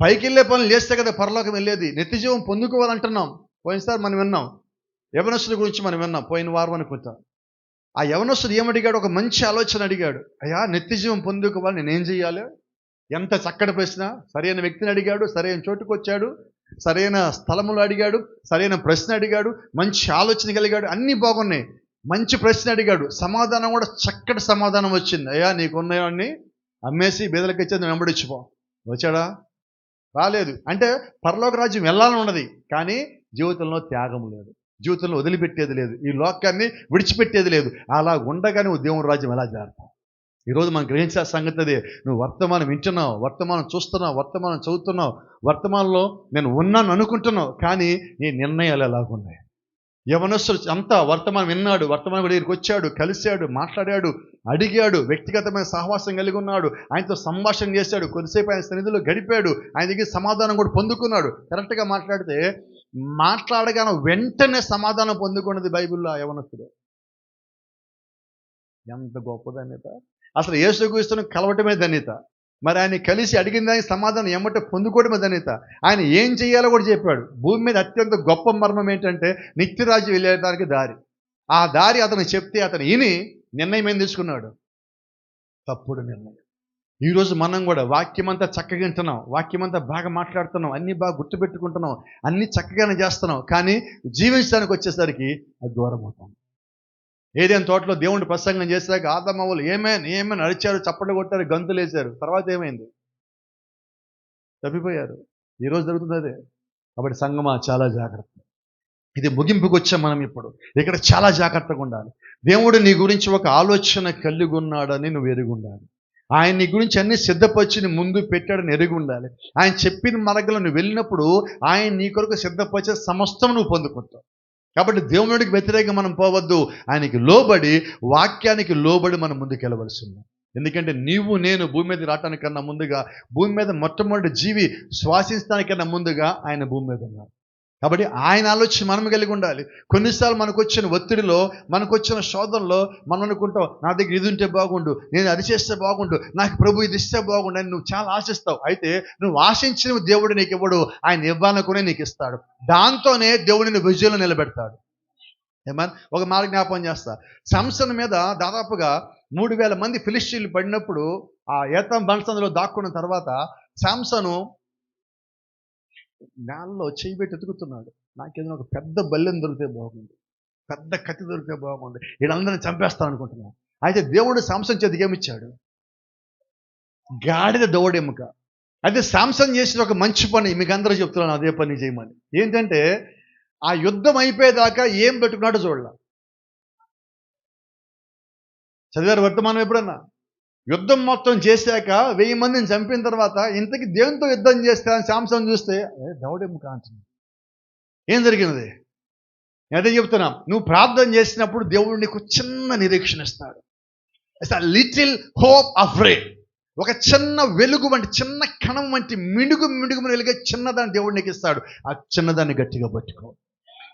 పైకి వెళ్ళే పనులు చేస్తే కదా పరలోకం వెళ్ళేది. నిత్యజీవం పొందుకోవాలంటున్నాం. పోయినసారి మనం విన్నాం, యవనస్తుల గురించి మనం విన్నాం, పోయిన వారం అనుకుంటా. ఆ యవనస్తుడు ఏమడిగాడు? ఒక మంచి ఆలోచన అడిగాడు. అయ్యా, నిత్యజీవం పొందుకోవాలి, నేనేం చేయాలి? ఎంత చక్కటి ప్రశ్న. సరైన వ్యక్తిని అడిగాడు, సరైన చోటుకు వచ్చాడు, సరైన స్థలములు అడిగాడు, సరైన ప్రశ్న అడిగాడు, మంచి ఆలోచన కలిగాడు, అన్నీ బాగున్నాయి. మంచి ప్రశ్న అడిగాడు, సమాధానం కూడా చక్కటి సమాధానం వచ్చింది. అయ్యా, నీకున్నవన్నీ అమ్మేసి బీదలకు ఇచ్చేది నువ్వు వెంబడించిపో. వచ్చాడా? రాలేదు. అంటే పరలోక రాజ్యం వెళ్ళాలని ఉన్నది, కానీ జీవితంలో త్యాగం లేదు, జీవితంలో వదిలిపెట్టేది లేదు, ఈ లోకాన్ని విడిచిపెట్టేది లేదు. అలా ఉండగా నువ్వు దేవుని రాజ్యం ఎలా చేరతావు? ఈరోజు మనం గ్రహించే సంగతి అదే. నువ్వు వర్తమానం వింటున్నావు, వర్తమానం చూస్తున్నావు, వర్తమానం చదువుతున్నావు, వర్తమానంలో నేను ఉన్నాను అనుకుంటున్నావు, కానీ నీ నిర్ణయాలు ఎలాగున్నాయి? యవనస్తుడు అంతా వర్తమానం విన్నాడు, వర్తమానం దగ్గరికి వచ్చాడు, కలిశాడు, మాట్లాడాడు, అడిగాడు, వ్యక్తిగతమైన సహవాసం కలిగి ఉన్నాడు, ఆయనతో సంభాషణ చేశాడు, కొద్దిసేపు ఆయన సన్నిధిలో గడిపాడు, ఆయన దగ్గర సమాధానం కూడా పొందుకున్నాడు. కరెక్ట్గా మాట్లాడితే మాట్లాడగానే వెంటనే సమాధానం పొందుకున్నది బైబిల్లో ఆ యవనస్తుడు. ఎంత గొప్ప ధన్యత! అసలు యేసుక్రీస్తును కలవటమే ధన్యత. మరి ఆయన కలిసి అడిగిన దానికి సమాధానం ఎమ్మటే పొందుకోవడమే ధన్యత. ఆయన ఏం చేయాలో కూడా చెప్పాడు. భూమి మీద అత్యంత గొప్ప మర్మం ఏంటంటే నిత్యరాజ్యం వెళ్ళేదానికి దారి. ఆ దారి అతను చెప్తే అతను విని నిర్ణయం ఏం తీసుకున్నాడు? తప్పుడు నిర్ణయం. ఈరోజు మనం కూడా వాక్యమంతా చక్కగా వింటున్నాం, వాక్యమంతా బాగా మాట్లాడుతున్నాం, అన్నీ బాగా గుర్తుపెట్టుకుంటున్నాం, అన్నీ చక్కగానే చేస్తున్నాం, కానీ జీవించడానికి వచ్చేసరికి అది దూరం అవుతాం. ఏదైనా తోటలో దేవుని ప్రసంగం చేశాక ఆదమవ్వలు ఏమేని అరిచారు, చప్పట్లు కొట్టారు, గంతులు వేశారు. తర్వాత ఏమైంది? తప్పిపోయారు. ఈరోజు జరుగుతుంది అదే. కాబట్టి సంగమా, చాలా జాగ్రత్త. ఇది ముగింపుకు వచ్చాం మనం ఇప్పుడు. ఇక్కడ చాలా జాగ్రత్తగా ఉండాలి. దేవుడు నీ గురించి ఒక ఆలోచన కలిగి ఉన్నాడని నువ్వు ఎరిగి ఉండాలి. ఆయన నీ గురించి అన్ని సిద్ధపరిచి నీ ముందు పెట్టాడని ఎరిగి ఉండాలి. ఆయన చెప్పిన మార్గంలో నువ్వు వెళ్ళినప్పుడు ఆయన నీ కొరకు సిద్ధపరిచే సమస్తం నువ్వు పొందుకుంటావు. కాబట్టి దేవునికి వ్యతిరేకంగా మనం పోవద్దు. ఆయనకి లోబడి, వాక్యానికి లోబడి మనం ముందుకు వెళ్ళవలసి ఉంది. ఎందుకంటే నీవు నేను భూమి మీద రావటానికన్నా ముందుగా, భూమి మీద మొట్టమొదటి జీవి శ్వాసించడానికన్నా ముందుగా ఆయన భూమి మీద ఉన్నారు. కాబట్టి ఆయన ఆలోచన మనం కలిగి ఉండాలి. కొన్నిసార్లు మనకు వచ్చిన ఒత్తిడిలో, మనకు వచ్చిన శోధనలో మనం అనుకుంటావు, నా దగ్గర ఇది ఉంటే బాగుండు, నేను అది చేస్తే బాగుండు, నాకు ప్రభు ఇది ఇస్తే బాగుండు అని నువ్వు చాలా ఆశిస్తావు. అయితే నువ్వు ఆశించిన దేవుడు నీకు ఇవ్వడు, ఆయన ఇవ్వాలనుకునే నీకు ఇస్తాడు. దాంతోనే దేవుడిని విజయంలో నిలబెడతాడు. ఏమని ఒక మాట జ్ఞాపకం చేస్తా. సంసోను మీద దాదాపుగా 3000 మంది ఫిలిష్తీయులు పడినప్పుడు ఆ ఏతాం బండసందులో దాక్కున్న తర్వాత సంసోను నేలలో చేయి పెట్టి ఎతుకుతున్నాడు. నాకేదైనా ఒక పెద్ద బల్లెం దొరికితే బాగుంది, పెద్ద కత్తి దొరికితే బాగుంది, వీళ్ళందరినీ చంపేస్తాను అనుకుంటున్నాను. అయితే దేవుడు సంసోను చేతికి ఏమిచ్చాడు? గాడిద దవడెముక. అయితే సంసోను చేసిన ఒక మంచి పని మీకు అందరూ చెప్తున్నాను, అదే పని చేయమని. ఏంటంటే ఆ యుద్ధం అయిపోయేదాకా ఏం పెట్టుకున్నాడో చూడాల. చదివారు వర్తమానం ఎప్పుడన్నా? యుద్ధం మొత్తం చేశాక 1000 మందిని చంపిన తర్వాత ఇంతకి దేవునితో యుద్ధం చేస్తే అని సంసోను చూస్తే దవడెముక అంటున్నాడు. ఏం జరిగినది? అదే చెప్తున్నా, నువ్వు ప్రార్థన చేసినప్పుడు దేవుడు నీకు చిన్న నిరీక్షణ ఇస్తాడు. It's a little hope of ray. ఒక చిన్న వెలుగు వంటి, చిన్న కణం వంటి మిడుగు వెలుగే చిన్నదాన్ని దేవుడు నీకు ఇస్తాడు. ఆ చిన్నదాన్ని గట్టిగా పట్టుకో,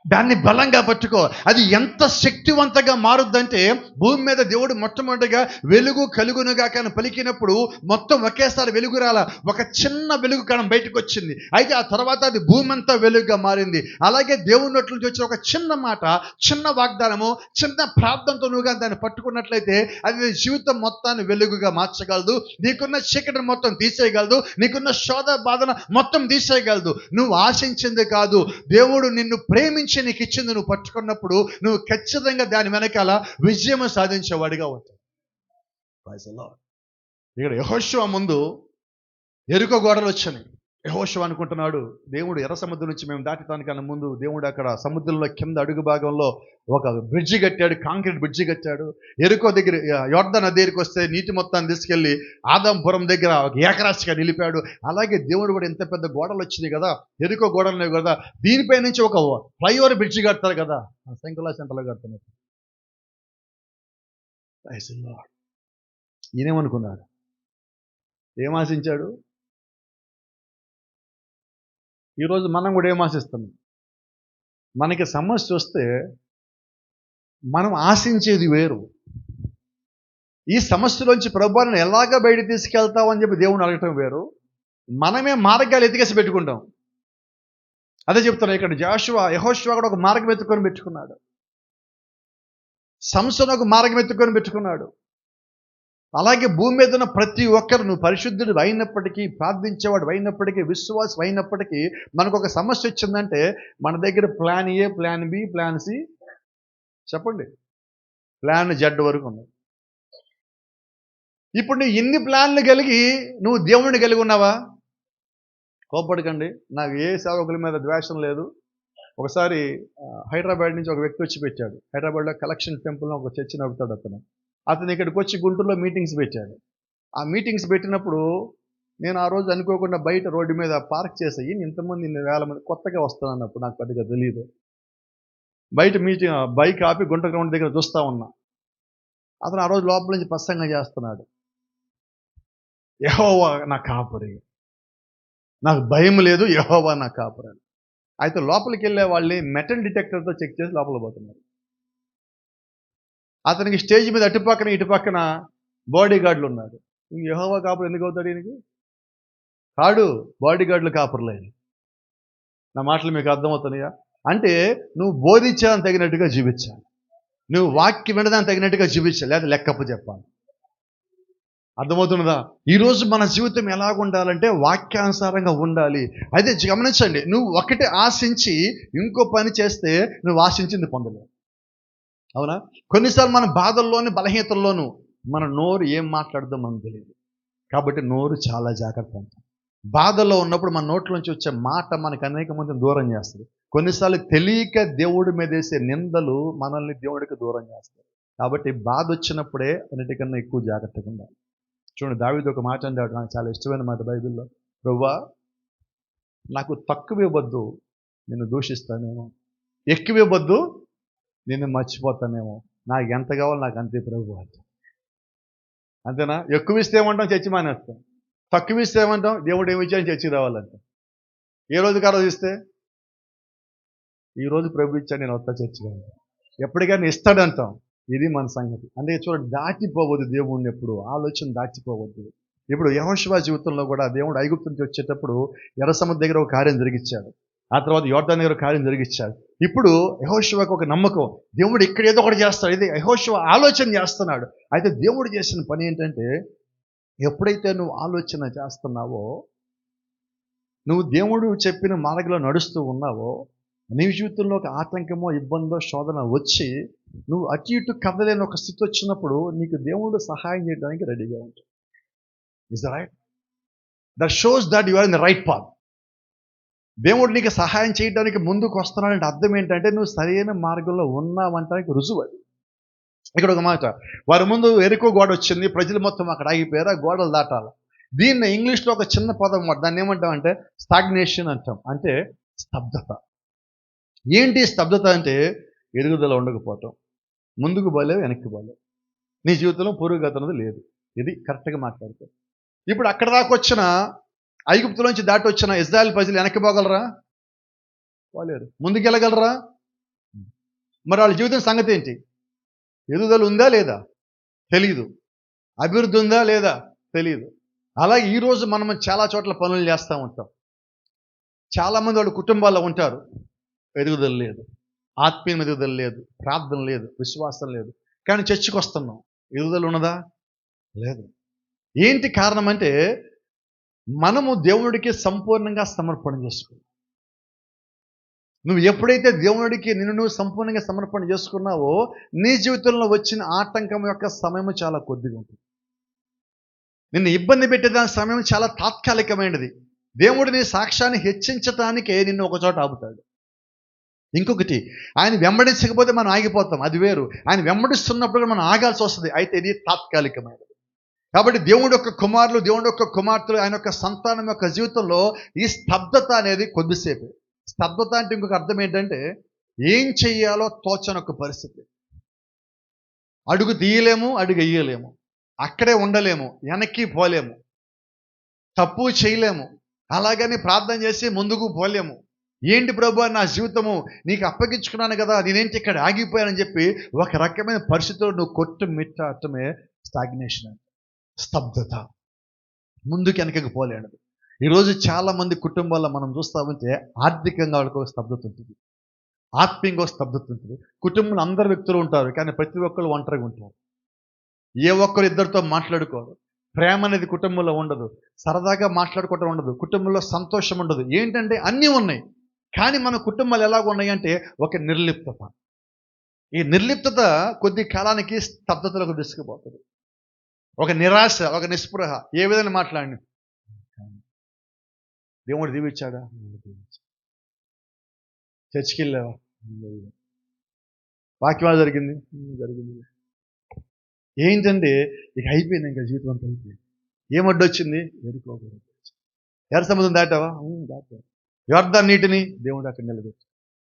దాన్ని బలంగా పట్టుకో. అది ఎంత శక్తివంతంగా మారుద్దంటే, భూమి మీద దేవుడు మొట్టమొదటిగా వెలుగు కలుగునుగా కానీ పలికినప్పుడు మొత్తం ఒకేసారి వెలుగు రాల, ఒక చిన్న వెలుగు కణం బయటకు వచ్చింది. అయితే ఆ తర్వాత అది భూమి అంతా వెలుగుగా మారింది. అలాగే దేవుని నోట్ల నుంచి వచ్చిన ఒక చిన్న మాట, చిన్న వాగ్దానము, చిన్న ప్రార్థనతో నువ్వుగా దాన్ని పట్టుకున్నట్లయితే అది నీ జీవితం మొత్తాన్ని వెలుగుగా మార్చగలదు. నీకున్న చీకటిని మొత్తం తీసేయగలదు. నీకున్న శోధ బాధన మొత్తం తీసేయగలదు. నువ్వు ఆశించింది కాదు, దేవుడు నిన్ను ప్రేమించి నీకు ఇచ్చింది నువ్వు పట్టుకున్నప్పుడు నువ్వు ఖచ్చితంగా దాని వెనకాల విజయం సాధించేవాడిగా ఉంటావు. ఇక్కడ యెహోషువ ముందు ఎరుకో గోడలు వచ్చాయి. యెహోషువ అనుకుంటున్నాడు, దేవుడు ఎర్ర సముద్రం నుంచి మేము దాటడానికన్నా ముందు దేవుడు అక్కడ సముద్రంలో కింద అడుగు భాగంలో ఒక బ్రిడ్జి కట్టాడు, కాంక్రీట్ బ్రిడ్జి కట్టాడు. ఎరుకో దగ్గర యొర్దాను నది దగ్గరికి వస్తే నీటి మొత్తాన్ని తీసుకెళ్లి ఆదాంపురం దగ్గర ఒక ఏకరాశిగా నిలిపాడు. అలాగే దేవుడు కూడా ఎంత పెద్ద గోడలు వచ్చినాయి కదా, ఎరుకో గోడలు కదా, దీనిపై నుంచి ఒక ఫ్లైఓవర్ బ్రిడ్జి కడతారు కదా, శంకులా సెంటర్లో కడుతున్నారు. ఈయనేమనుకున్నాడు, ఏం ఆశించాడు? ఈరోజు మనం కూడా ఏం ఆశిస్తున్నాం? మనకి సమస్య వస్తే మనం ఆశించేది వేరు. ఈ సమస్యలోంచి ప్రభువుని ఎలాగ బయట తీసుకెళ్తావు అని చెప్పి దేవుని అడగటం వేరు. మనమే మార్గాలు ఎతికేసి పెట్టుకుంటాం. అదే చెప్తున్నా ఇక్కడ యెహోషువ కూడా ఒక మార్గం ఎత్తుకొని పెట్టుకున్నాడు. సంసోను ఒక మార్గం ఎత్తుకొని పెట్టుకున్నాడు. అలాగే భూమి మీద ఉన్న ప్రతి ఒక్కరు, నువ్వు పరిశుద్ధుడు అయినప్పటికీ, ప్రార్థించేవాడు అయినప్పటికీ, విశ్వాసం అయినప్పటికీ, మనకు ఒక సమస్య వచ్చిందంటే మన దగ్గర plan A, plan B, plan C, చెప్పండి, ప్లాన్ జెడ్ వరకు ఉన్నాయి. ఇప్పుడు నువ్వు ఇన్ని ప్లాన్లు కలిగి నువ్వు దేవుడిని కలిగి ఉన్నావా? కోప్పడకండి, నాకు ఏ సేవకుల మీద ద్వేషం లేదు. ఒకసారి హైదరాబాద్ నుంచి ఒక వ్యక్తి వచ్చి పెట్టాడు. హైదరాబాద్లో కలెక్షన్ టెంపుల్లో ఒక చర్చి నడుపుతాడు. అతను ఇక్కడికి వచ్చి గుంటూరులో మీటింగ్స్ పెట్టాడు. ఆ మీటింగ్స్ పెట్టినప్పుడు నేను ఆ రోజు అనుకోకుండా బయట రోడ్డు మీద పార్క్ చేసాయి. ఇంతమంది 1,000 మంది కొత్తగా వస్తానన్నప్పుడు నాకు పెద్దగా తెలియదు. బయట మీటింగ్ బైక్ ఆపి గుంట గ్రౌండ్ దగ్గర చూస్తూ ఉన్నా. అతను ఆ రోజు లోపల నుంచి ప్రసంగం చేస్తున్నాడు. యెహోవా నా కాపరి, నాకు భయం లేదు, యెహోవా నా కాపరి. అయితే లోపలికి వెళ్ళే వాళ్ళని మెటల్ డిటెక్టర్తో చెక్ చేసి లోపల పోతున్నారు. అతనికి స్టేజ్ మీద అటుపక్కన ఇటుపక్కన బాడీ గార్డులు ఉన్నారు. యెహోవా కాపరి ఎందుకు అవుతాడు ఈయనకి? కాడు, బాడీ గార్డులు కాపర్లేదు. నా మాటలు మీకు అర్థమవుతున్నాయా? అంటే నువ్వు బోధించడానికి తగినట్టుగా జీవించాలి, నువ్వు వాక్యం వినడానికి తగినట్టుగా జీవించాలి, లేదా లెక్కప్పు చెప్పాలి. అర్థమవుతున్నదా? ఈరోజు మన జీవితం ఎలాగ ఉండాలంటే వాక్యానుసారంగా ఉండాలి. అయితే గమనించండి, నువ్వు ఒకటి ఆశించి ఇంకో పని చేస్తే నువ్వు ఆశించింది పొందలేవు. అవునా? కొన్నిసార్లు మన బాధల్లోని, బలహీనతల్లోనూ మన నోరు ఏం మాట్లాడదో మనకు తెలియదు. కాబట్టి నోరు చాలా జాగ్రత్త. బాధల్లో ఉన్నప్పుడు మన నోట్లోంచి వచ్చే మాట మనకు అనేక మందిని దూరం చేస్తుంది. కొన్నిసార్లు తెలియక దేవుడి మీద వేసే నిందలు మనల్ని దేవుడికి దూరం చేస్తాయి. కాబట్టి బాధ వచ్చినప్పుడే అన్నిటికన్నా ఎక్కువ జాగ్రత్తగా ఉండాలి. చూడండి, దావీదు ఒక మాట అన్నాడు, నాకు చాలా ఇష్టమైన మాట బైబిల్లో. ప్రభువా, నాకు తక్కువ ఇవ్వద్దు, నిన్ను దూషిస్తానేమో, ఎక్కువ ఇవ్వద్దు, నిన్ను మర్చిపోతానేమో, నాకు ఎంత కావాలో నాకు అంతే ప్రభు. అంతేనా? ఎక్కువ ఇస్తే ఏమంటాం, చర్చి మానేస్తాం. తక్కువ ఇస్తే ఏమంటాం, దేవుడు ఏమి ఇచ్చాయని చర్చికి రావాలంట. ఏ రోజుకి ఆ రోజు ఇస్తే, ఈరోజు ప్రభు ఇచ్చాడు నేను వస్తా చర్చికి, ఎప్పటికైనా ఇస్తాడంటాం. ఇది మన సంగతి. అందుకే చూడండి, దాటిపోవద్దు దేవుడిని, ఎప్పుడు ఆలోచన దాటిపోవద్దు. ఇప్పుడు యెహోషువ జీవితంలో కూడా దేవుడు ఐగుప్తు నుంచి వచ్చేటప్పుడు ఎర్ర సముద్రం దగ్గర ఒక కార్యం జరిగించాడు. ఆ తర్వాత యొర్దాను దగ్గర కార్యం జరిగించాడు. ఇప్పుడు యెహోషువకు ఒక నమ్మకం, దేవుడు ఇక్కడ ఏదో ఒకటి చేస్తాడు. ఇది యెహోషువ ఆలోచన చేస్తున్నాడు. అయితే దేవుడు చేసిన పని ఏంటంటే, ఎప్పుడైతే నువ్వు ఆలోచన చేస్తున్నావో, నువ్వు దేవుడు చెప్పిన మార్గంలో నడుస్తూ ఉన్నావో, నీ జీవితంలో ఒక ఆటంకమో, ఇబ్బందో, శోధన వచ్చి నువ్వు అటు ఇటు కదలేని ఒక స్థితి వచ్చినప్పుడు నీకు దేవుడు సహాయం చేయడానికి రెడీగా ఉంటాడు. Is the right? That shows that you are in the right path. దేవుడు నీకు సహాయం చేయడానికి ముందుకు వస్తున్నాడంటే అర్థం ఏంటంటే నువ్వు సరైన మార్గంలో ఉన్నావంటానికి రుజువు అది. ఇక్కడ ఒక మాట, వారి ముందు ఎరుకో గోడ వచ్చింది, ప్రజలు మొత్తం అక్కడ ఆగిపోయారు, ఆ గోడలు దాటాలి. దీన్ని ఇంగ్లీష్లో ఒక చిన్న పదం, దాన్ని ఏమంటాం అంటే స్టాగ్నేషన్ అంటాం, అంటే స్తబ్దత. ఏంటి స్తబ్దత అంటే? ఎదుగుదల ఉండకపోవటం, ముందుకు పోలేవు, వెనక్కి పోలేవు, నీ జీవితంలో పురోగతి అన్నది లేదు. ఇది కరెక్ట్గా మాట్లాడితే. ఇప్పుడు అక్కడ దాకా వచ్చిన ఐగుప్తులోంచి దాటి వచ్చిన ఇజ్రాయెల్ ప్రజలు వెనక్కి పోగలరా? పోలేరు. ముందుకు వెళ్ళగలరా? మరి వాళ్ళ జీవితం సంగతి ఏంటి? ఎదుగుదల ఉందా లేదా తెలియదు, అభివృద్ధి ఉందా లేదా తెలియదు. అలాగే ఈరోజు మనం చాలా చోట్ల పనులు చేస్తూ ఉంటాం. చాలామంది వాళ్ళ కుటుంబాల్లో ఉంటారు, ఎదుగుదల లేదు, ఆత్మీయ ఎదుగుదల లేదు, ప్రార్థన లేదు, విశ్వాసం లేదు. కానీ చర్చికి వస్తున్నాం, ఎదుగుదల ఉన్నదా? లేదు. ఏంటి కారణం అంటే మనము దేవుడికి సంపూర్ణంగా సమర్పణ చేసుకున్నాం. నువ్వు ఎప్పుడైతే దేవుడికి నిన్ను నువ్వు సంపూర్ణంగా సమర్పణ చేసుకున్నావో నీ జీవితంలో వచ్చిన ఆటంకం యొక్క సమయం చాలా కొద్దిగా ఉంటుంది. నిన్ను ఇబ్బంది పెట్టేదాని సమయం చాలా తాత్కాలికమైనది. దేవుడు నీ సాక్ష్యాన్ని హెచ్చించటానికే నిన్ను ఒక చోట ఆపుతాడు. ఇంకొకటి, ఆయన వెంబడించకపోతే మనం ఆగిపోతాం, అది వేరు. ఆయన వెంబడిస్తున్నప్పుడు మనం ఆగాల్సి వస్తుంది, అయితే ఇది తాత్కాలికమైనది. కాబట్టి దేవుడి యొక్క కుమారులు, దేవుడి యొక్క కుమార్తెలు, ఆయన యొక్క సంతానం యొక్క జీవితంలో ఈ స్తబ్దత అనేది కొద్దిసేపే. స్తబ్దత అంటే ఇంకొక అర్థం ఏంటంటే, ఏం చెయ్యాలో తోచని ఒక పరిస్థితి. అడుగు తీయలేము, అడుగు వేయలేము, అక్కడే ఉండలేము, వెనక్కి పోలేము, తప్పు చేయలేము, అలాగని ప్రార్థన చేసి ముందుకు పోలేము. ఏంటి ప్రభువా నా జీవితము నీకు అప్పగించుకున్నాను కదా, నేనేంటి ఇక్కడ ఆగిపోయానని చెప్పి ఒక రకమైన పరిస్థితుల్లో నువ్వు కొట్టుమిట్టాటమే స్టాగ్నేషన్, స్తబ్దత. ముందుకు వెనకకి పోలేడు. ఈరోజు చాలామంది కుటుంబాల్లో మనం చూస్తూ ఉంటే ఆర్థికంగా వాళ్ళకి ఒక స్తబ్దత ఉంటుంది, ఆత్మీయంగా ఒక స్తబ్దత ఉంటుంది. కుటుంబంలో అందరు వ్యక్తులు ఉంటారు, కానీ ప్రతి ఒక్కరు ఒంటరిగా ఉంటారు. ఏ ఒక్కరు ఇద్దరితో మాట్లాడుకోరు. ప్రేమ అనేది కుటుంబంలో ఉండదు, సరదాగా మాట్లాడుకోవటం ఉండదు, కుటుంబంలో సంతోషం ఉండదు. ఏంటంటే అన్నీ ఉన్నాయి, కానీ మన కుటుంబాలు ఎలాగ ఉన్నాయంటే ఒక నిర్లిప్తత. ఈ నిర్లిప్తత కొద్ది కాలానికి స్తబ్దతలకు తీసుకుపోతుంది. ఒక నిరాశ, ఒక నిస్పృహ. ఏ విధంగా మాట్లాడిన దేవుడు దీవించాడా, చర్చికి వెళ్ళావా, వాక్యం జరిగింది. ఏంటంటే ఇక అయిపోయింది, ఇంకా జీవితం అంతా అయిపోయింది. ఏమడ్డొచ్చింది, ఎదుర్కోకూడదు. ఎర్ర సముద్రం దాటావా, దాటావా. యోర్దాను నీటిని దేవుడు అక్కడ నిలబెట్టి.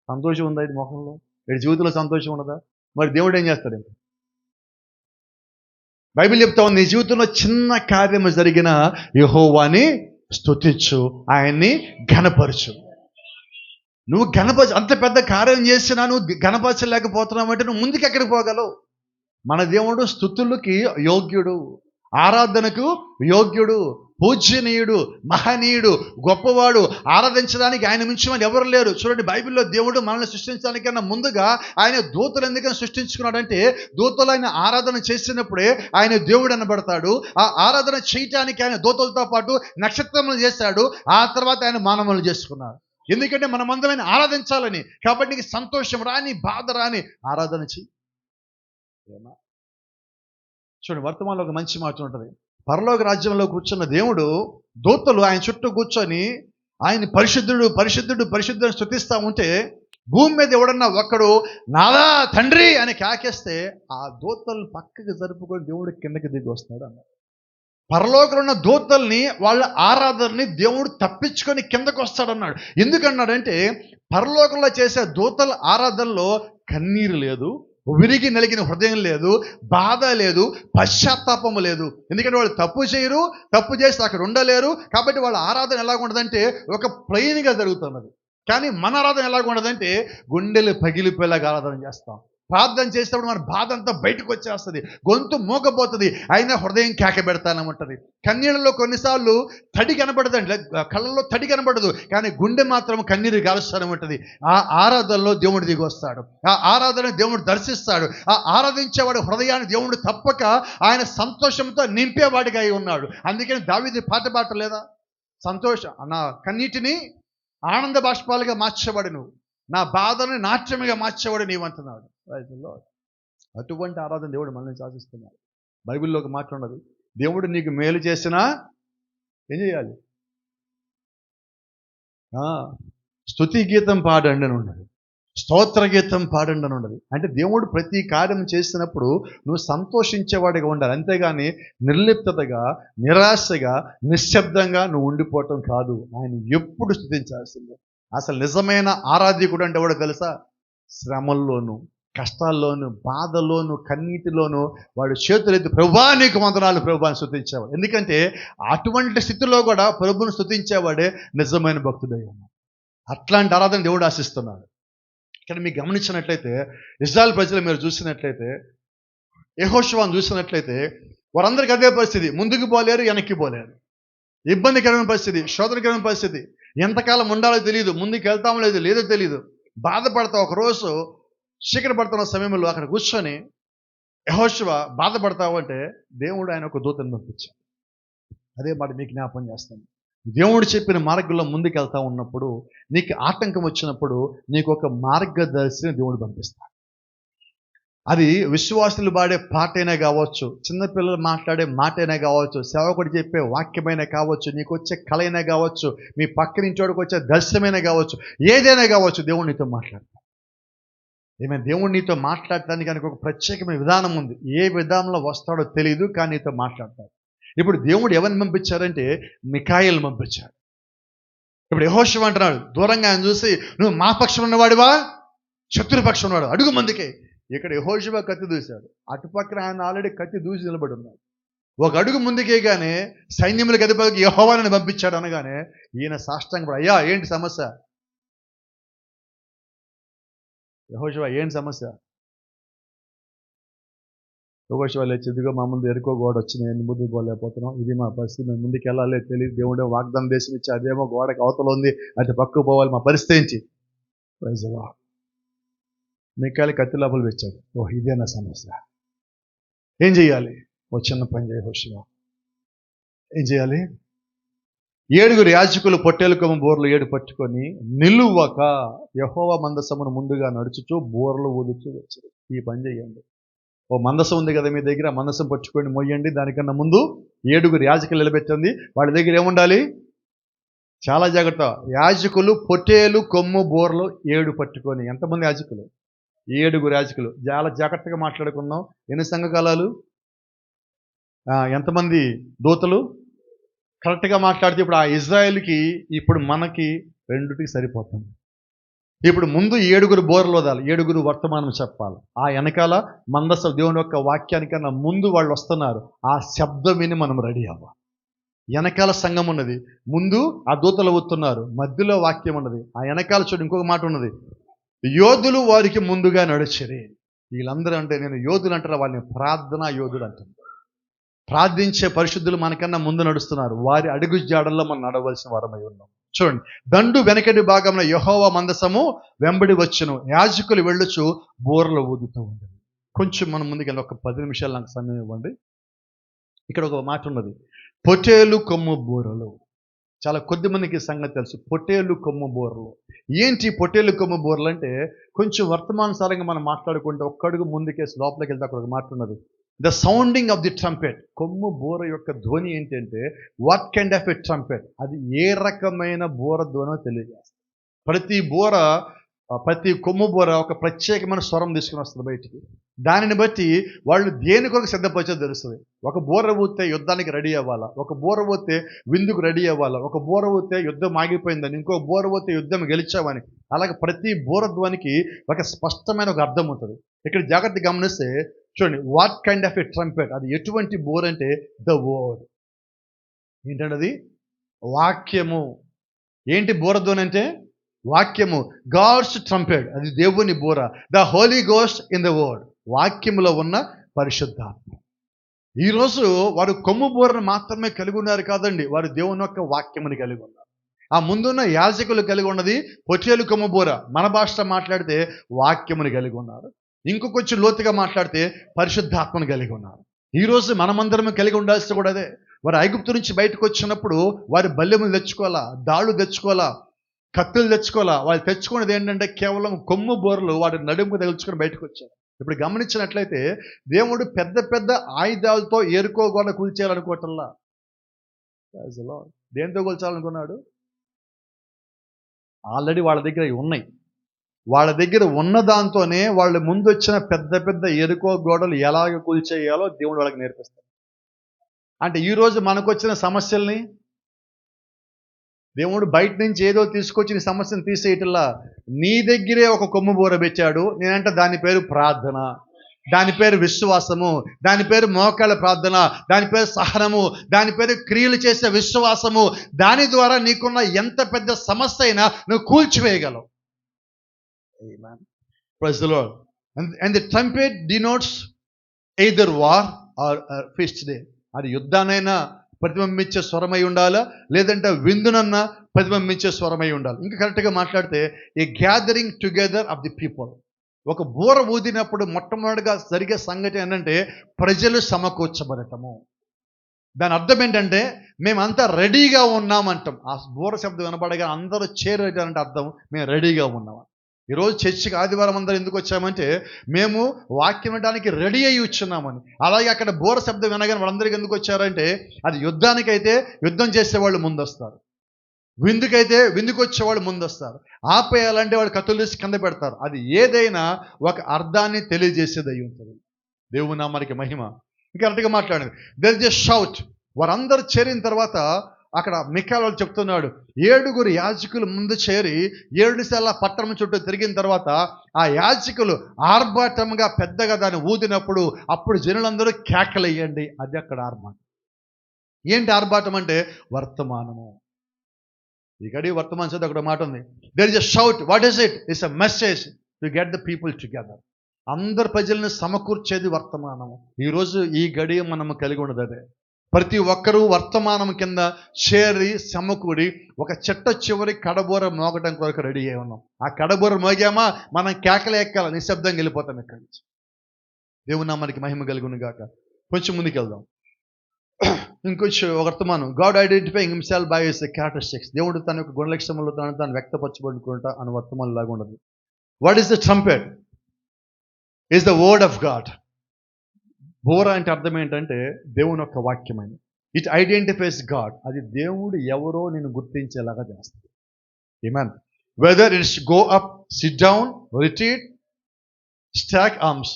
సంతోషం ఉందా ఇది మొహంలో? వీడి జీవితంలో సంతోషం ఉండదా? మరి దేవుడు ఏం చేస్తాడు? ఇంకా బైబిల్ చెప్తా ఉంది, నీ జీవితంలో చిన్న కార్యము జరిగిన యెహోవాని స్తుతించు, ఆయన్ని ఘనపరచు. నువ్వు ఘనపరచు. అంత పెద్ద కార్యం చేసినా నువ్వు ఘనపరచలేకపోతున్నావు అంటే నువ్వు ముందుకు ఎక్కడికి పోగలవు? మన దేవుడు స్తుతులకి యోగ్యుడు, ఆరాధనకు యోగ్యుడు, పూజ్యనీయుడు, మహనీయుడు, గొప్పవాడు. ఆరాధించడానికి ఆయన మించి వాళ్ళు ఎవరు లేరు. చూడండి, బైబిల్లో దేవుడు మనల్ని సృష్టించడానికన్నా ముందుగా ఆయన దూతలు ఎందుకని సృష్టించుకున్నాడంటే, దూతలు ఆయన ఆరాధన చేసినప్పుడే ఆయన దేవుడు అనబడతాడు. ఆ ఆరాధన చేయటానికి ఆయన దూతలతో పాటు నక్షత్రములు చేశాడు. ఆ తర్వాత ఆయన మానవులు చేసుకున్నాడు. ఎందుకంటే మనమందరం ఆరాధించాలని. కాబట్టి నీకు సంతోషం రాని, బాధ రాని ఆరాధన చెయ్యి. చూడండి, వర్తమానంలో ఒక మంచి మాట ఉంటుంది. పరలోక రాజ్యంలో కూర్చున్న దేవుడు దూతలు ఆయన చుట్టూ కూర్చొని ఆయన పరిశుద్ధుడు పరిశుద్ధుడు పరిశుద్ధుని స్తుతిస్తూ ఉంటే, భూమి మీద ఎవడన్నా ఒక్కడు నాదా తండ్రి అని కేకేస్తే ఆ దూతలను పక్కకి జరుపుకొని దేవుడు కిందకి దిగి వస్తాడు అన్నాడు. పరలోకంలో ఉన్న దూతల్ని, వాళ్ళ ఆరాధనని దేవుడు తప్పించుకొని కిందకు వస్తాడన్నాడు. ఎందుకన్నాడంటే, పరలోకంలో చేసే దూతల ఆరాధనలో కన్నీరు లేదు, విరిగి నలిగిన హృదయం లేదు, బాధ లేదు, పశ్చాత్తాపము లేదు. ఎందుకంటే వాళ్ళు తప్పు చేయరు, తప్పు చేసి అక్కడ ఉండలేరు. కాబట్టి వాళ్ళ ఆరాధన ఎలాగ ఉండదంటే ఒక ప్లెయిన్గా జరుగుతున్నది. కానీ మన ఆరాధన ఎలాగ ఉండదంటే గుండెలు పగిలిపోయేలాగా ఆరాధన చేస్తాం. ప్రార్థన చేసేటప్పుడు మన బాధ అంతా బయటకు వచ్చేస్తుంది, గొంతు మూకపోతుంది, అయినా హృదయం కేక పెడతానమంటది. కన్నీళ్ళలో కొన్నిసార్లు తడి కనబడదండి, కళ్ళల్లో తడి కనబడదు, కానీ గుండె మాత్రం కన్నీరు గాలుస్తానమంటది. ఆ ఆరాధనలో దేవుడు దిగి వస్తాడు, ఆ ఆరాధన దేవుడు దర్శిస్తాడు. ఆ ఆరాధించేవాడు హృదయాన్ని దేవుడు తప్పక ఆయన సంతోషంతో నింపేవాడిగా అయి ఉన్నాడు. అందుకని దావీదు పాట పాడలేదా, నా కన్నీటిని ఆనంద బాష్పాలుగా మార్చేవాడు నువ్వు, నా బాధని నాట్యముగా మార్చేవాడు నీవు అంటున్నాడు. అటువంటి ఆరాధన దేవుడు మనల్ని సాధిస్తున్నాడు. బైబిల్లో ఒక మాట ఉన్నది, దేవుడు నీకు మేలు చేసినా ఏం చేయాలి? స్తుతి గీతం పాడండి అని ఉన్నది, స్తోత్ర గీతం పాడండి అని ఉన్నది. అంటే దేవుడు ప్రతి కార్యం చేసినప్పుడు నువ్వు సంతోషించేవాడిగా ఉండాలి, అంతేగాని నిర్లిప్తగా, నిరాశగా, నిశ్శబ్దంగా నువ్వు ఉండిపోవటం కాదు. ఆయన ఎప్పుడు స్తుతించాల్సిందే. అసలు నిజమైన ఆరాధ్యకుడు అంటే ఎవడో తెలుసా? శ్రమల్లోనూ, కష్టాల్లోనూ, బాధలోను, కన్నీటిలోనూ వాడు చేతులెత్తి ప్రభువా నీకు వందనాలు ప్రభువాని స్తుతించేవాడు. ఎందుకంటే అటువంటి స్థితిలో కూడా ప్రభువును స్తుతించేవాడే నిజమైన భక్తుడై ఉన్నాడు. అట్లాంటి ఆరాధన దేవుడు ఆశిస్తున్నాడు. ఇక్కడ మీకు గమనించినట్లయితే, ఇశ్రాయేలు ప్రజలు మీరు చూసినట్లయితే, యెహోషువను చూసినట్లయితే వారందరికీ అదే పరిస్థితి. ముందుకు పోలేరు, వెనక్కి పోలేరు. ఇబ్బందికరమైన పరిస్థితి, శోధనకరమైన పరిస్థితి. ఎంతకాలం ఉండాలో తెలియదు, ముందుకు వెళ్తామో లేదో తెలియదు. బాధపడతా ఒకరోజు చీకటి పడుతున్న సమయంలో అక్కడ కూర్చొని యెహోషువ బాధపడతావు అంటే దేవుడు ఆయన ఒక దూతను పంపించాడు. అదే మాట మీకు జ్ఞాపకం చేస్తాను. దేవుడు చెప్పిన మార్గంలో ముందుకు వెళ్తా ఉన్నప్పుడు, నీకు ఆటంకం వచ్చినప్పుడు నీకు ఒక మార్గదర్శిని దేవుడు పంపిస్తాడు. అది విశ్వాసులు పాడే పాటైనా కావచ్చు, చిన్నపిల్లలు మాట్లాడే మాటైనా కావచ్చు, సేవకుడు చెప్పే వాక్యమైనా కావచ్చు, నీకు వచ్చే కళైనా కావచ్చు, మీ పక్కన ఇంచోడికి వచ్చే దర్శనమైనా కావచ్చు, ఏదైనా కావచ్చు, దేవుడు నీతో మాట్లాడతాడు. ఏమైనా దేవుడు నీతో మాట్లాడటానికి కనుక ఒక ప్రత్యేకమైన విధానం ఉంది. ఏ విధానంలో వస్తాడో తెలియదు, కానీ నీతో మాట్లాడతాడు. ఇప్పుడు దేవుడు ఎవరిని పంపించారంటే మికాయేలును పంపించాడు. ఇప్పుడు యెహోషువ అంటున్నాడు, దూరంగా ఆయన చూసి, నువ్వు మా పక్షం ఉన్నవాడివా శత్రుపక్షం ఉన్నవాడు అడుగు మందికే. ఇక్కడ యెహోషువ కత్తి దూశాడు, అటుపక్కన ఆయన ఆల్రెడీ కత్తి దూసి నిలబడి ఉన్నాడు. ఒక అడుగు ముందుకే గానే సైన్యములకు అధిపతికి యెహోవాను పంపించాడు అనగానే ఈయన సాష్టాంగపడి, అయ్యా ఏంటి సమస్య? యెహోషువ ఏంటి సమస్య? యెహోషువ లేచి, ఇదిగో మా ముందు ఎరుకో గోడ వచ్చింది, నేను ముందుకు పోలేకపోతున్నాం, ఇది మా పరిస్థితి, మేము ముందుకు వెళ్ళాలి తెలియదు, దేవుడే వాగ్దానం దేశం ఇచ్చి అదేమో గోడకి అవతల ఉంది, అటు పక్కకు పోవాలి, మా పరిస్థితి ఏంటి? మికాయేలు కత్తి లోపల వచ్చాడు. ఓహ్, ఇదేనా సమస్య? ఏం చెయ్యాలి? ఓ చిన్న పని చేయ యెహోషువ. ఏం చేయాలి? 7 యాజకులు పొట్టేలు కొమ్ము బోర్లు 7 పట్టుకొని నిలువక యెహోవా మందసమును ముందుగా నడుచుచూ బోర్లు ఊదుచూ వచ్చారు. ఈ పని చేయండి. ఓ మందసం ఉంది కదా మీ దగ్గర, మందసం పట్టుకొని మొయ్యండి. దానికన్నా ముందు 7 యాజకులు నిలబెట్టండి. వాళ్ళ దగ్గర ఏముండాలి? చాలా జాగ్రత్త. యాజకులు పొట్టేలు కొమ్ము బోర్లు 7 పట్టుకొని. ఎంతమంది యాజకులు? 7 యాజకులు. చాలా జాగ్రత్తగా మాట్లాడుకున్నాం. ఎన్ని సంఘకాలాలు? ఎంతమంది దూతలు? కరెక్ట్గా మాట్లాడితే ఇప్పుడు ఆ ఇజ్రాయెల్కి ఇప్పుడు మనకి 2కి సరిపోతుంది. ఇప్పుడు ముందు 7 బోర్లు వదాలి, 7 వర్తమానం చెప్పాలి. ఆ వెనకాల మందస దేవుని యొక్క వాక్యానికన్నా ముందు వాళ్ళు వస్తున్నారు. ఆ శబ్దం విని మనం రెడీ అవ్వాలి. వెనకాల సంఘం ఉన్నది, ముందు ఆ దూతలు వస్తున్నారు, మధ్యలో వాక్యం ఉన్నది. ఆ వెనకాల చూడు ఇంకొక మాట ఉన్నది, యోధులు వారికి ముందుగా నడిచిరి. వీళ్ళందరూ అంటే నేను యోధులు అంటారా, వాళ్ళని ప్రార్థనా యోధులు అంటారు. ప్రార్థించే పరిశుద్ధులు మనకన్నా ముందు నడుస్తున్నారు. వారి అడుగు జాడల్లో మనం నడవలసిన వారమై ఉన్నాం. చూడండి, దండు వెనకటి భాగంలో యెహోవా మందసము వెంబడి వచ్చును, యాజకులు వెళ్ళొచ్చు బోర్లు ఊదుతూ ఉండేది. కొంచెం మనం ముందుకెళ్ళి ఒక 10 నిమిషాలు నాకు సమయం ఇవ్వండి. ఇక్కడ ఒక మాట ఉన్నది, పొట్టేలు కొమ్ము బోరలు. చాలా కొద్ది మందికి సంగతి తెలుసు, పొట్టేలు కొమ్ము బోర్లు. ఏంటి పొట్టేలు కొమ్ము బోర్లు అంటే, కొంచెం వర్తమానుసారంగా మనం మాట్లాడుకుంటే ఒక్కడుగు ముందుకేసి లోపలికి వెళ్తే అక్కడ ఒక మాట ఉన్నది, the sounding of the trumpet. కొమ్ము బోర యొక్క ధ్వని ఏంటంటే, what kind of a trumpet, అది ఏ రకమైన బోర ధ్వనో తెలియజేస్తుంది. ప్రతి కొమ్ము బోర ఒక ప్రత్యేకమైన స్వరం తీసుకుని వస్తుంది బయటికి. దానిని బట్టి వాళ్ళు దేని కొరకు సిద్ధపరిచో తెలుస్తుంది. ఒక బోర ఊతే యుద్ధానికి రెడీ అవ్వాలా, ఒక బోర ఊతే విందుకు రెడీ అవ్వాలా, ఒక బోర ఊతే యుద్ధం ఆగిపోయిందని, ఇంకో బోర ఊతే యుద్ధం గెలిచామని. అలాగే ప్రతి బోర ధ్వనికి ఒక స్పష్టమైన ఒక అర్థం ఉంటుంది. ఇక్కడ జాగ్రత్త గమనిస్తే చూడండి, what kind of a trumpet, అది ఎటువంటి బోర్ అంటే ద వర్డ్. ఏంటంటే అది వాక్యము. ఏంటి బోరధ్వని అంటే? వాక్యము. గాడ్స్ ట్రంపెట్, అది దేవుని బోర. The holy ghost in the word, వాక్యములో ఉన్న పరిశుద్ధాత్మ. ఈరోజు వారు కొమ్ము బోరను మాత్రమే కలిగి ఉన్నారు కాదండి, వారు దేవుని యొక్క వాక్యముని కలిగి ఉన్నారు. ఆ ముందున్న యాజకులు కలిగి ఉన్నది పొట్టేలు కొమ్ము బోర. మన భాషలో మాట్లాడితే వాక్యముని కలిగి ఉన్నారు. ఇంకొంచెం లోతుగా మాట్లాడితే పరిశుద్ధాత్మను కలిగి ఉన్నారు. ఈరోజు మనమందరం కలిగి ఉండాల్సి కూడా అదే. వారు ఐగుప్తు నుంచి బయటకు వచ్చినప్పుడు వారి బల్లెములు తెచ్చుకోవాలా, దాళ్ళు తెచ్చుకోవాలా, కత్తులు తెచ్చుకోవాలా. వాళ్ళు తెచ్చుకున్నది ఏంటంటే కేవలం కొమ్ము బోర్లు వాటి నడుముకు తగులుచుకొని బయటకు వచ్చారు. ఇప్పుడు గమనించినట్లయితే దేవుడు పెద్ద పెద్ద ఆయుధాలతో ఏరుకో గోడ కూల్చేయాలనుకోవటంలా. దేంతో కూల్చాలనుకున్నాడు? ఆల్రెడీ వాళ్ళ దగ్గర ఉన్నాయి. వాళ్ళ దగ్గర ఉన్న దాంతోనే వాళ్ళు ముందు వచ్చిన పెద్ద పెద్ద ఎరుకో గోడలు ఎలాగ కూల్చేయాలో దేవుడు వాళ్ళకి నేర్పిస్తాడు. అంటే ఈరోజు మనకు వచ్చిన సమస్యల్ని దేవుడు బయట నుంచి ఏదో తీసుకొచ్చిన సమస్యను తీసేయటల్లా నీ దగ్గరే ఒక కొమ్ము బోర పెట్టాడు. నేనంటే దాని పేరు ప్రార్థన, దాని పేరు విశ్వాసము, దాని పేరు మోకాళ్ళ ప్రార్థన, దాని పేరు సహనము, దాని పేరు క్రియలు చేసే విశ్వాసము. దాని ద్వారా నీకున్న ఎంత పెద్ద సమస్య అయినా నువ్వు కూల్చివేయగలవు. Amen. Praise the Lord. And the trumpet denotes either war or feast day. అది యుద్ధానైనా ప్రతిబింబించే స్వరమై ఉండాలా, లేదంటే విందునన్నా ప్రతిబింబించే స్వరమై ఉండాలి. ఇంకా కరెక్ట్గా మాట్లాడితే a gathering together of the people. ఒక బూర ఊదినప్పుడు మొట్టమొదటిగా జరిగే సంగతి ఏంటంటే ప్రజలు సమకూర్చబడటము. దాని అర్థం ఏంటంటే మేమంతా రెడీగా ఉన్నామంటాం. ఆ బూర శబ్దం వినపడగా అందరూ చేరేటంటే అర్థం మేము రెడీగా ఉన్నాం. ఈరోజు చర్చికి ఆదివారం అందరూ ఎందుకు వచ్చామంటే మేము వాక్యం వినడానికి రెడీ అయ్యి వచ్చున్నామని. అలాగే అక్కడ బోర శబ్దం వినగానే వాళ్ళందరికీ ఎందుకు వచ్చారంటే అది యుద్ధానికైతే యుద్ధం చేసేవాళ్ళు ముందొస్తారు, విందుకైతే విందుకు వచ్చేవాళ్ళు ముందొస్తారు, ఆపేయాలంటే వాళ్ళు కత్తులు తీసి కింద పెడతారు. అది ఏదైనా ఒక అర్థాన్ని తెలియజేసేది అయి ఉంటుంది. దేవుని నామానికి మహిమ. ఇంకా కరెక్ట్గా మాట్లాడండి. There is a shout. వారందరూ చేరిన తర్వాత అక్కడ మిఖాయేలు చెప్తున్నాడు, 7 యాజకులు ముందు చేరి 7 సార్లు పట్టణం చుట్టూ తిరిగిన తర్వాత ఆ యాజకులు ఆర్భాటంగా పెద్దగా దాన్ని ఊదినప్పుడు అప్పుడు జనులందరూ కేకలేయండి. అది అక్కడ ఆర్భాటం. ఏంటి ఆర్భాటం అంటే వర్తమానము. ఈ గడి వర్తమానం చదివి అక్కడ మాట ఉంది. There is a shout. What is it? It's a message to get the people together. అందరు ప్రజల్ని సమకూర్చేది వర్తమానము. ఈరోజు ఈ గడి మనము కలిగి ఉన్నది అదే. ప్రతి ఒక్కరూ వర్తమానం కింద చేరి సమకూడి ఒక చెట్ట చివరి కడబోర మోగటం కొరకు రెడీ అయి ఉన్నాం. ఆ కడబోర మోగామా మనం కేకలు ఎక్కాలి, నిశ్శబ్దంగా వెళ్ళిపోతాం ఇక్కడి నుంచి. దేవుని నామానికి మహిమ కలుగును గాక. కొంచెం ముందుకు వెళ్దాం. ఇంకొంచెం వర్తమానం. God identifying himself by his characteristics. దేవుడు తన యొక్క గుణలక్షణములతో తాను వ్యక్తపరచబడుకుంటా అని వర్తమానం లాగా ఉండదు. What is the trumpet? Is the word of God. బోర అంటే అర్థం ఏంటంటే దేవుని యొక్క వాక్యమైన. It identifies God. అది దేవుడు ఎవరో నేను గుర్తించేలాగా చేస్తుంది. ఆమేన్. Whether it's go up, sit down, retreat, stack arms.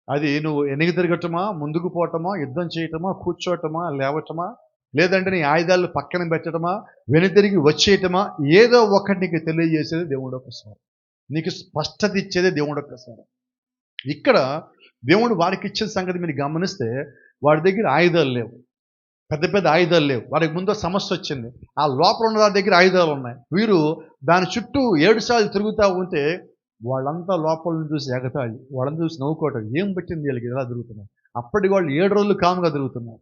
అది నువ్వు వెనక్కి తిరగటమా, ముందుకు పోవటమా, యుద్ధం చేయటమా, కూర్చోటమా, లేవటమా, లేదంటే నీ ఆయుధాలు పక్కన పెట్టడమా, వెనుతిరిగి వచ్చేయటమా, ఏదో ఒకటి నీకు తెలియజేసేది దేవుడు ఒక్కసారి. నీకు స్పష్టత ఇచ్చేది దేవుడు ఒక్కసారి. ఇక్కడ దేవుడు వారికి ఇచ్చిన సంగతి మీరు గమనిస్తే వాడి దగ్గర ఆయుధాలు లేవు, పెద్ద పెద్ద ఆయుధాలు లేవు. వారికి ముందు సమస్య వచ్చింది. ఆ లోపల ఉన్న వారి దగ్గర ఆయుధాలు ఉన్నాయి. వీరు దాని చుట్టూ 7 సార్లు తిరుగుతూ ఉంటే వాళ్ళంతా లోపల నుంచి చూసి ఎగతాళి, వాళ్ళని చూసి నవ్వుకోవటం. ఏం పెట్టింది వీళ్ళకి ఎలా తిరుగుతున్నారు? అప్పటికి వాళ్ళు 7 రోజులు కాముగా తిరుగుతున్నారు.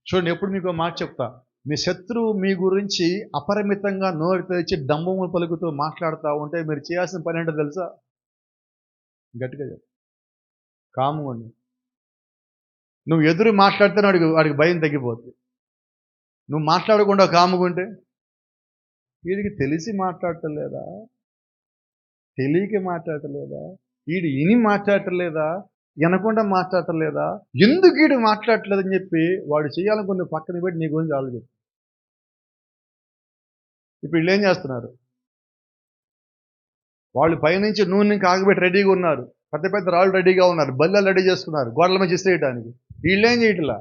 చూడండి, ఎప్పుడు మీకు మాట చెప్తా. మీ శత్రువు మీ గురించి అపరిమితంగా నోరు తెరిచి డంబము పలుకుతూ మాట్లాడుతూ ఉంటే మీరు చేయాల్సిన పని ఏంటో తెలుసా? గట్టిగా చెప్పు. కాముగా. నువ్వు ఎదురు మాట్లాడితే వాడికి భయం తగ్గిపోతుంది. నువ్వు మాట్లాడకుండా కాముకుంటే వీడికి తెలిసి మాట్లాడటలేదా, తెలియక మాట్లాడటలేదా, వీడు ఇని మాట్లాడటలేదా, వినకుండా మాట్లాడటలేదా, ఎందుకు వీడు మాట్లాడలేదని చెప్పి వాడు చేయాలనుకున్న పక్కన పెట్టి నీ గురించి ఆలోచించు. ఇప్పుడు వీళ్ళు ఏం చేస్తున్నారు? వాళ్ళు పైనుంచి నూనె కాగబెట్టి రెడీగా ఉన్నారు, పెద్ద పెద్ద రాళ్ళు రెడీగా ఉన్నారు, బల్లలు రెడీ చేసుకున్నారు గోడల మీద చేసేయడానికి. వీళ్ళేం చేయట్లా,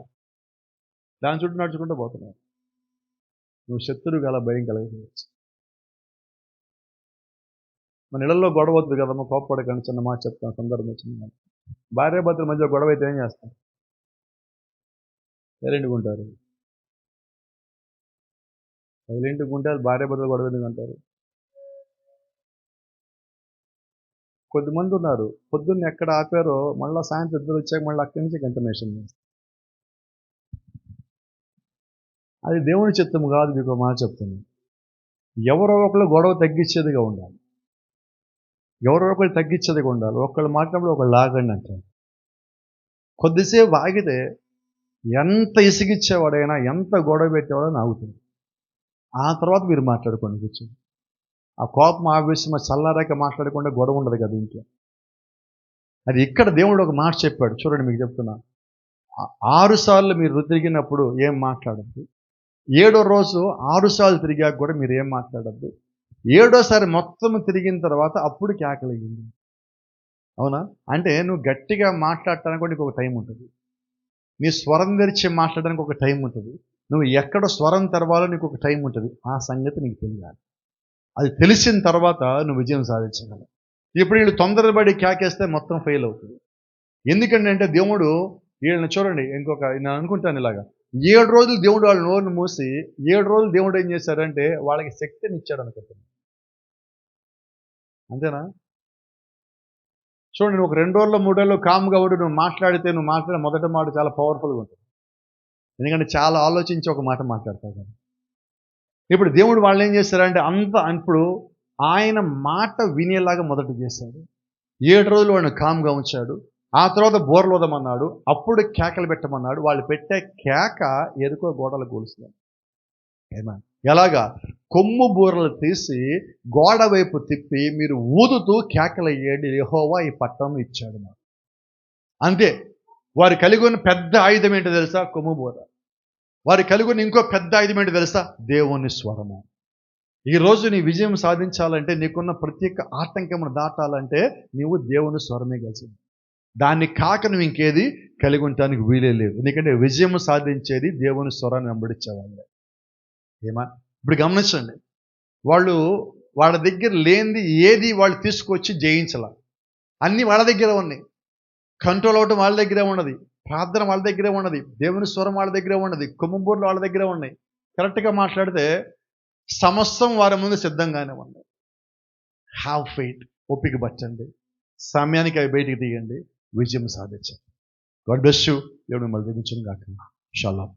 దాని చుట్టూ నడుచుకుంటూ పోతున్నారు. నువ్వు శత్రువు గల భయం కలగవచ్చు. మన ఇళ్లలో గొడవ అవుతుంది కదమ్మా, కోప్పడకండి. చిన్న మాట చెప్తాను, సందర్భం వచ్చింది. భార్యాభర్తల మధ్య గొడవ అయితే ఏం చేస్తాం? సైలెంట్గా ఉంటారు. సైలెంట్గా ఉంటే భార్యాభర్తలు గొడవ ఎందుకు అంటారు? కొద్దిమంది ఉన్నారు, పొద్దున్న ఎక్కడ ఆపారో మళ్ళీ సాయంత్రం ఇద్దరు వచ్చాక మళ్ళీ అక్కడి నుంచి కంటిన్యూషన్ చేస్తారు. అది దేవుని చిత్తము కాదు. మీకు మాట చెప్తున్నాను, ఎవరో ఒకళ్ళు గొడవ తగ్గించేదిగా ఉండాలి. ఎవరో ఒకళ్ళు తగ్గించేదిగా ఉండాలి. ఒకళ్ళు మాట్లాడినప్పుడు ఒకళ్ళు లాగండి అంటారు. కొద్దిసేపు ఆగితే ఎంత ఇసిగిచ్చేవాడైనా, ఎంత గొడవ పెట్టేవాడైనా ఆగుతుంది. ఆ తర్వాత మీరు మాట్లాడుకోండి కూర్చొని. ఆ కోపం ఆవేశం చల్లారాక మాట్లాడకుండా గొడవ ఉండదు కదా ఇంట్లో. అది ఇక్కడ దేవుడు ఒక మాట చెప్పాడు. చూడండి, మీకు చెప్తున్నా. 6 సార్లు మీరు తిరిగినప్పుడు ఏం మాట్లాడద్దు. 7వ రోజు 6 సార్లు తిరిగాక కూడా మీరు ఏం మాట్లాడద్దు. 7వసారి మొత్తం తిరిగిన తర్వాత అప్పుడు కేకలయ్యింది. అవునా? అంటే నువ్వు గట్టిగా మాట్లాడటానికి కూడా నీకు ఒక టైం ఉంటుంది. నీ స్వరం తెరిచి మాట్లాడడానికి ఒక టైం ఉంటుంది. నువ్వు ఎక్కడ స్వరం తెరవాలో నీకు ఒక టైం ఉంటుంది. ఆ సంగతి నీకు తెలియాలి. అది తెలిసిన తర్వాత నువ్వు విజయం సాధించగలవు. ఇప్పుడు వీళ్ళు తొందరపడి కేకేస్తే మొత్తం ఫెయిల్ అవుతుంది. ఎందుకంటే దేవుడు వీళ్ళని చూడండి, నేను అనుకుంటాను ఇలాగా, 7 రోజులు దేవుడు వాళ్ళ నోరును మూసి 7 రోజులు దేవుడు ఏం చేశాడంటే వాళ్ళకి శక్తిని ఇచ్చాడు అనుకుంటున్నాను. అంతేనా? చూడండి, నువ్వు ఒక 2 రోజుల్లో 3 రోజుల్లో కామ్గా ఉండి నువ్వు మాట్లాడితే మొదటి మాట చాలా పవర్ఫుల్గా ఉంటుంది. ఎందుకంటే చాలా ఆలోచించి ఒక మాట మాట్లాడతావు కదా. ఇప్పుడు దేవుడు వాళ్ళు ఏం చేశారంటే ఇప్పుడు ఆయన మాట వినేలాగా మొదట చేశాడు. 7 రోజులు వాడిని కామ్గా ఉంచాడు. ఆ తర్వాత బోర్లు వదమన్నాడు. అప్పుడు కేకలు పెట్టమన్నాడు. వాళ్ళు పెట్టే కేక ఎరుకో గోడలు కూలుస్తున్నారు. ఏమా ఎలాగా? కొమ్ము బూరలు తీసి గోడ వైపు తిప్పి మీరు ఊదుతూ కేకలయ్యేది, యెహోవా ఈ పట్టణం ఇచ్చాడు నాకు. అంతే. వారు కలిగి ఉన్న పెద్ద ఆయుధం ఏంటో తెలుసా? కొమ్ము బూర. వారు కలిగి ఉన్న ఇంకో పెద్ద ఆయుధం ఏంటో తెలుసా? దేవుని స్వరము. ఈరోజు నీ విజయం సాధించాలంటే, నీకున్న ప్రత్యేక ఆటంకమును దాటాలంటే నీవు దేవుని స్వరమే కలిసింది. దాన్ని కాక నువ్వు ఇంకేది కలిగి ఉండటానికి వీలే లేదు. ఎందుకంటే విజయం సాధించేది దేవుని స్వరాన్ని వెంబడించేవాళ్ళే. ఏమా? ఇప్పుడు గమనించండి, వాళ్ళ దగ్గర లేనిది ఏది వాళ్ళు తీసుకొచ్చి జయించాల. అన్నీ వాళ్ళ దగ్గర ఉన్నాయి. కంట్రోల్ అవ్వడం వాళ్ళ దగ్గరే ఉన్నది, ప్రార్థన వాళ్ళ దగ్గరే ఉన్నది, దేవుని స్వరం వాళ్ళ దగ్గరే ఉన్నది, కొమ్ముబూర్లు వాళ్ళ దగ్గరే ఉన్నాయి. కరెక్ట్గా మాట్లాడితే సమస్తం వారి ముందు సిద్ధంగానే ఉంది. Have faith. ఓపిక పట్టండి, సమయానికి అవి బయటికి తీయండి, విజయం సాధించండి. God bless you. దేవుడు మిమ్మల్ని దీవించును గాక. షాలోమ్.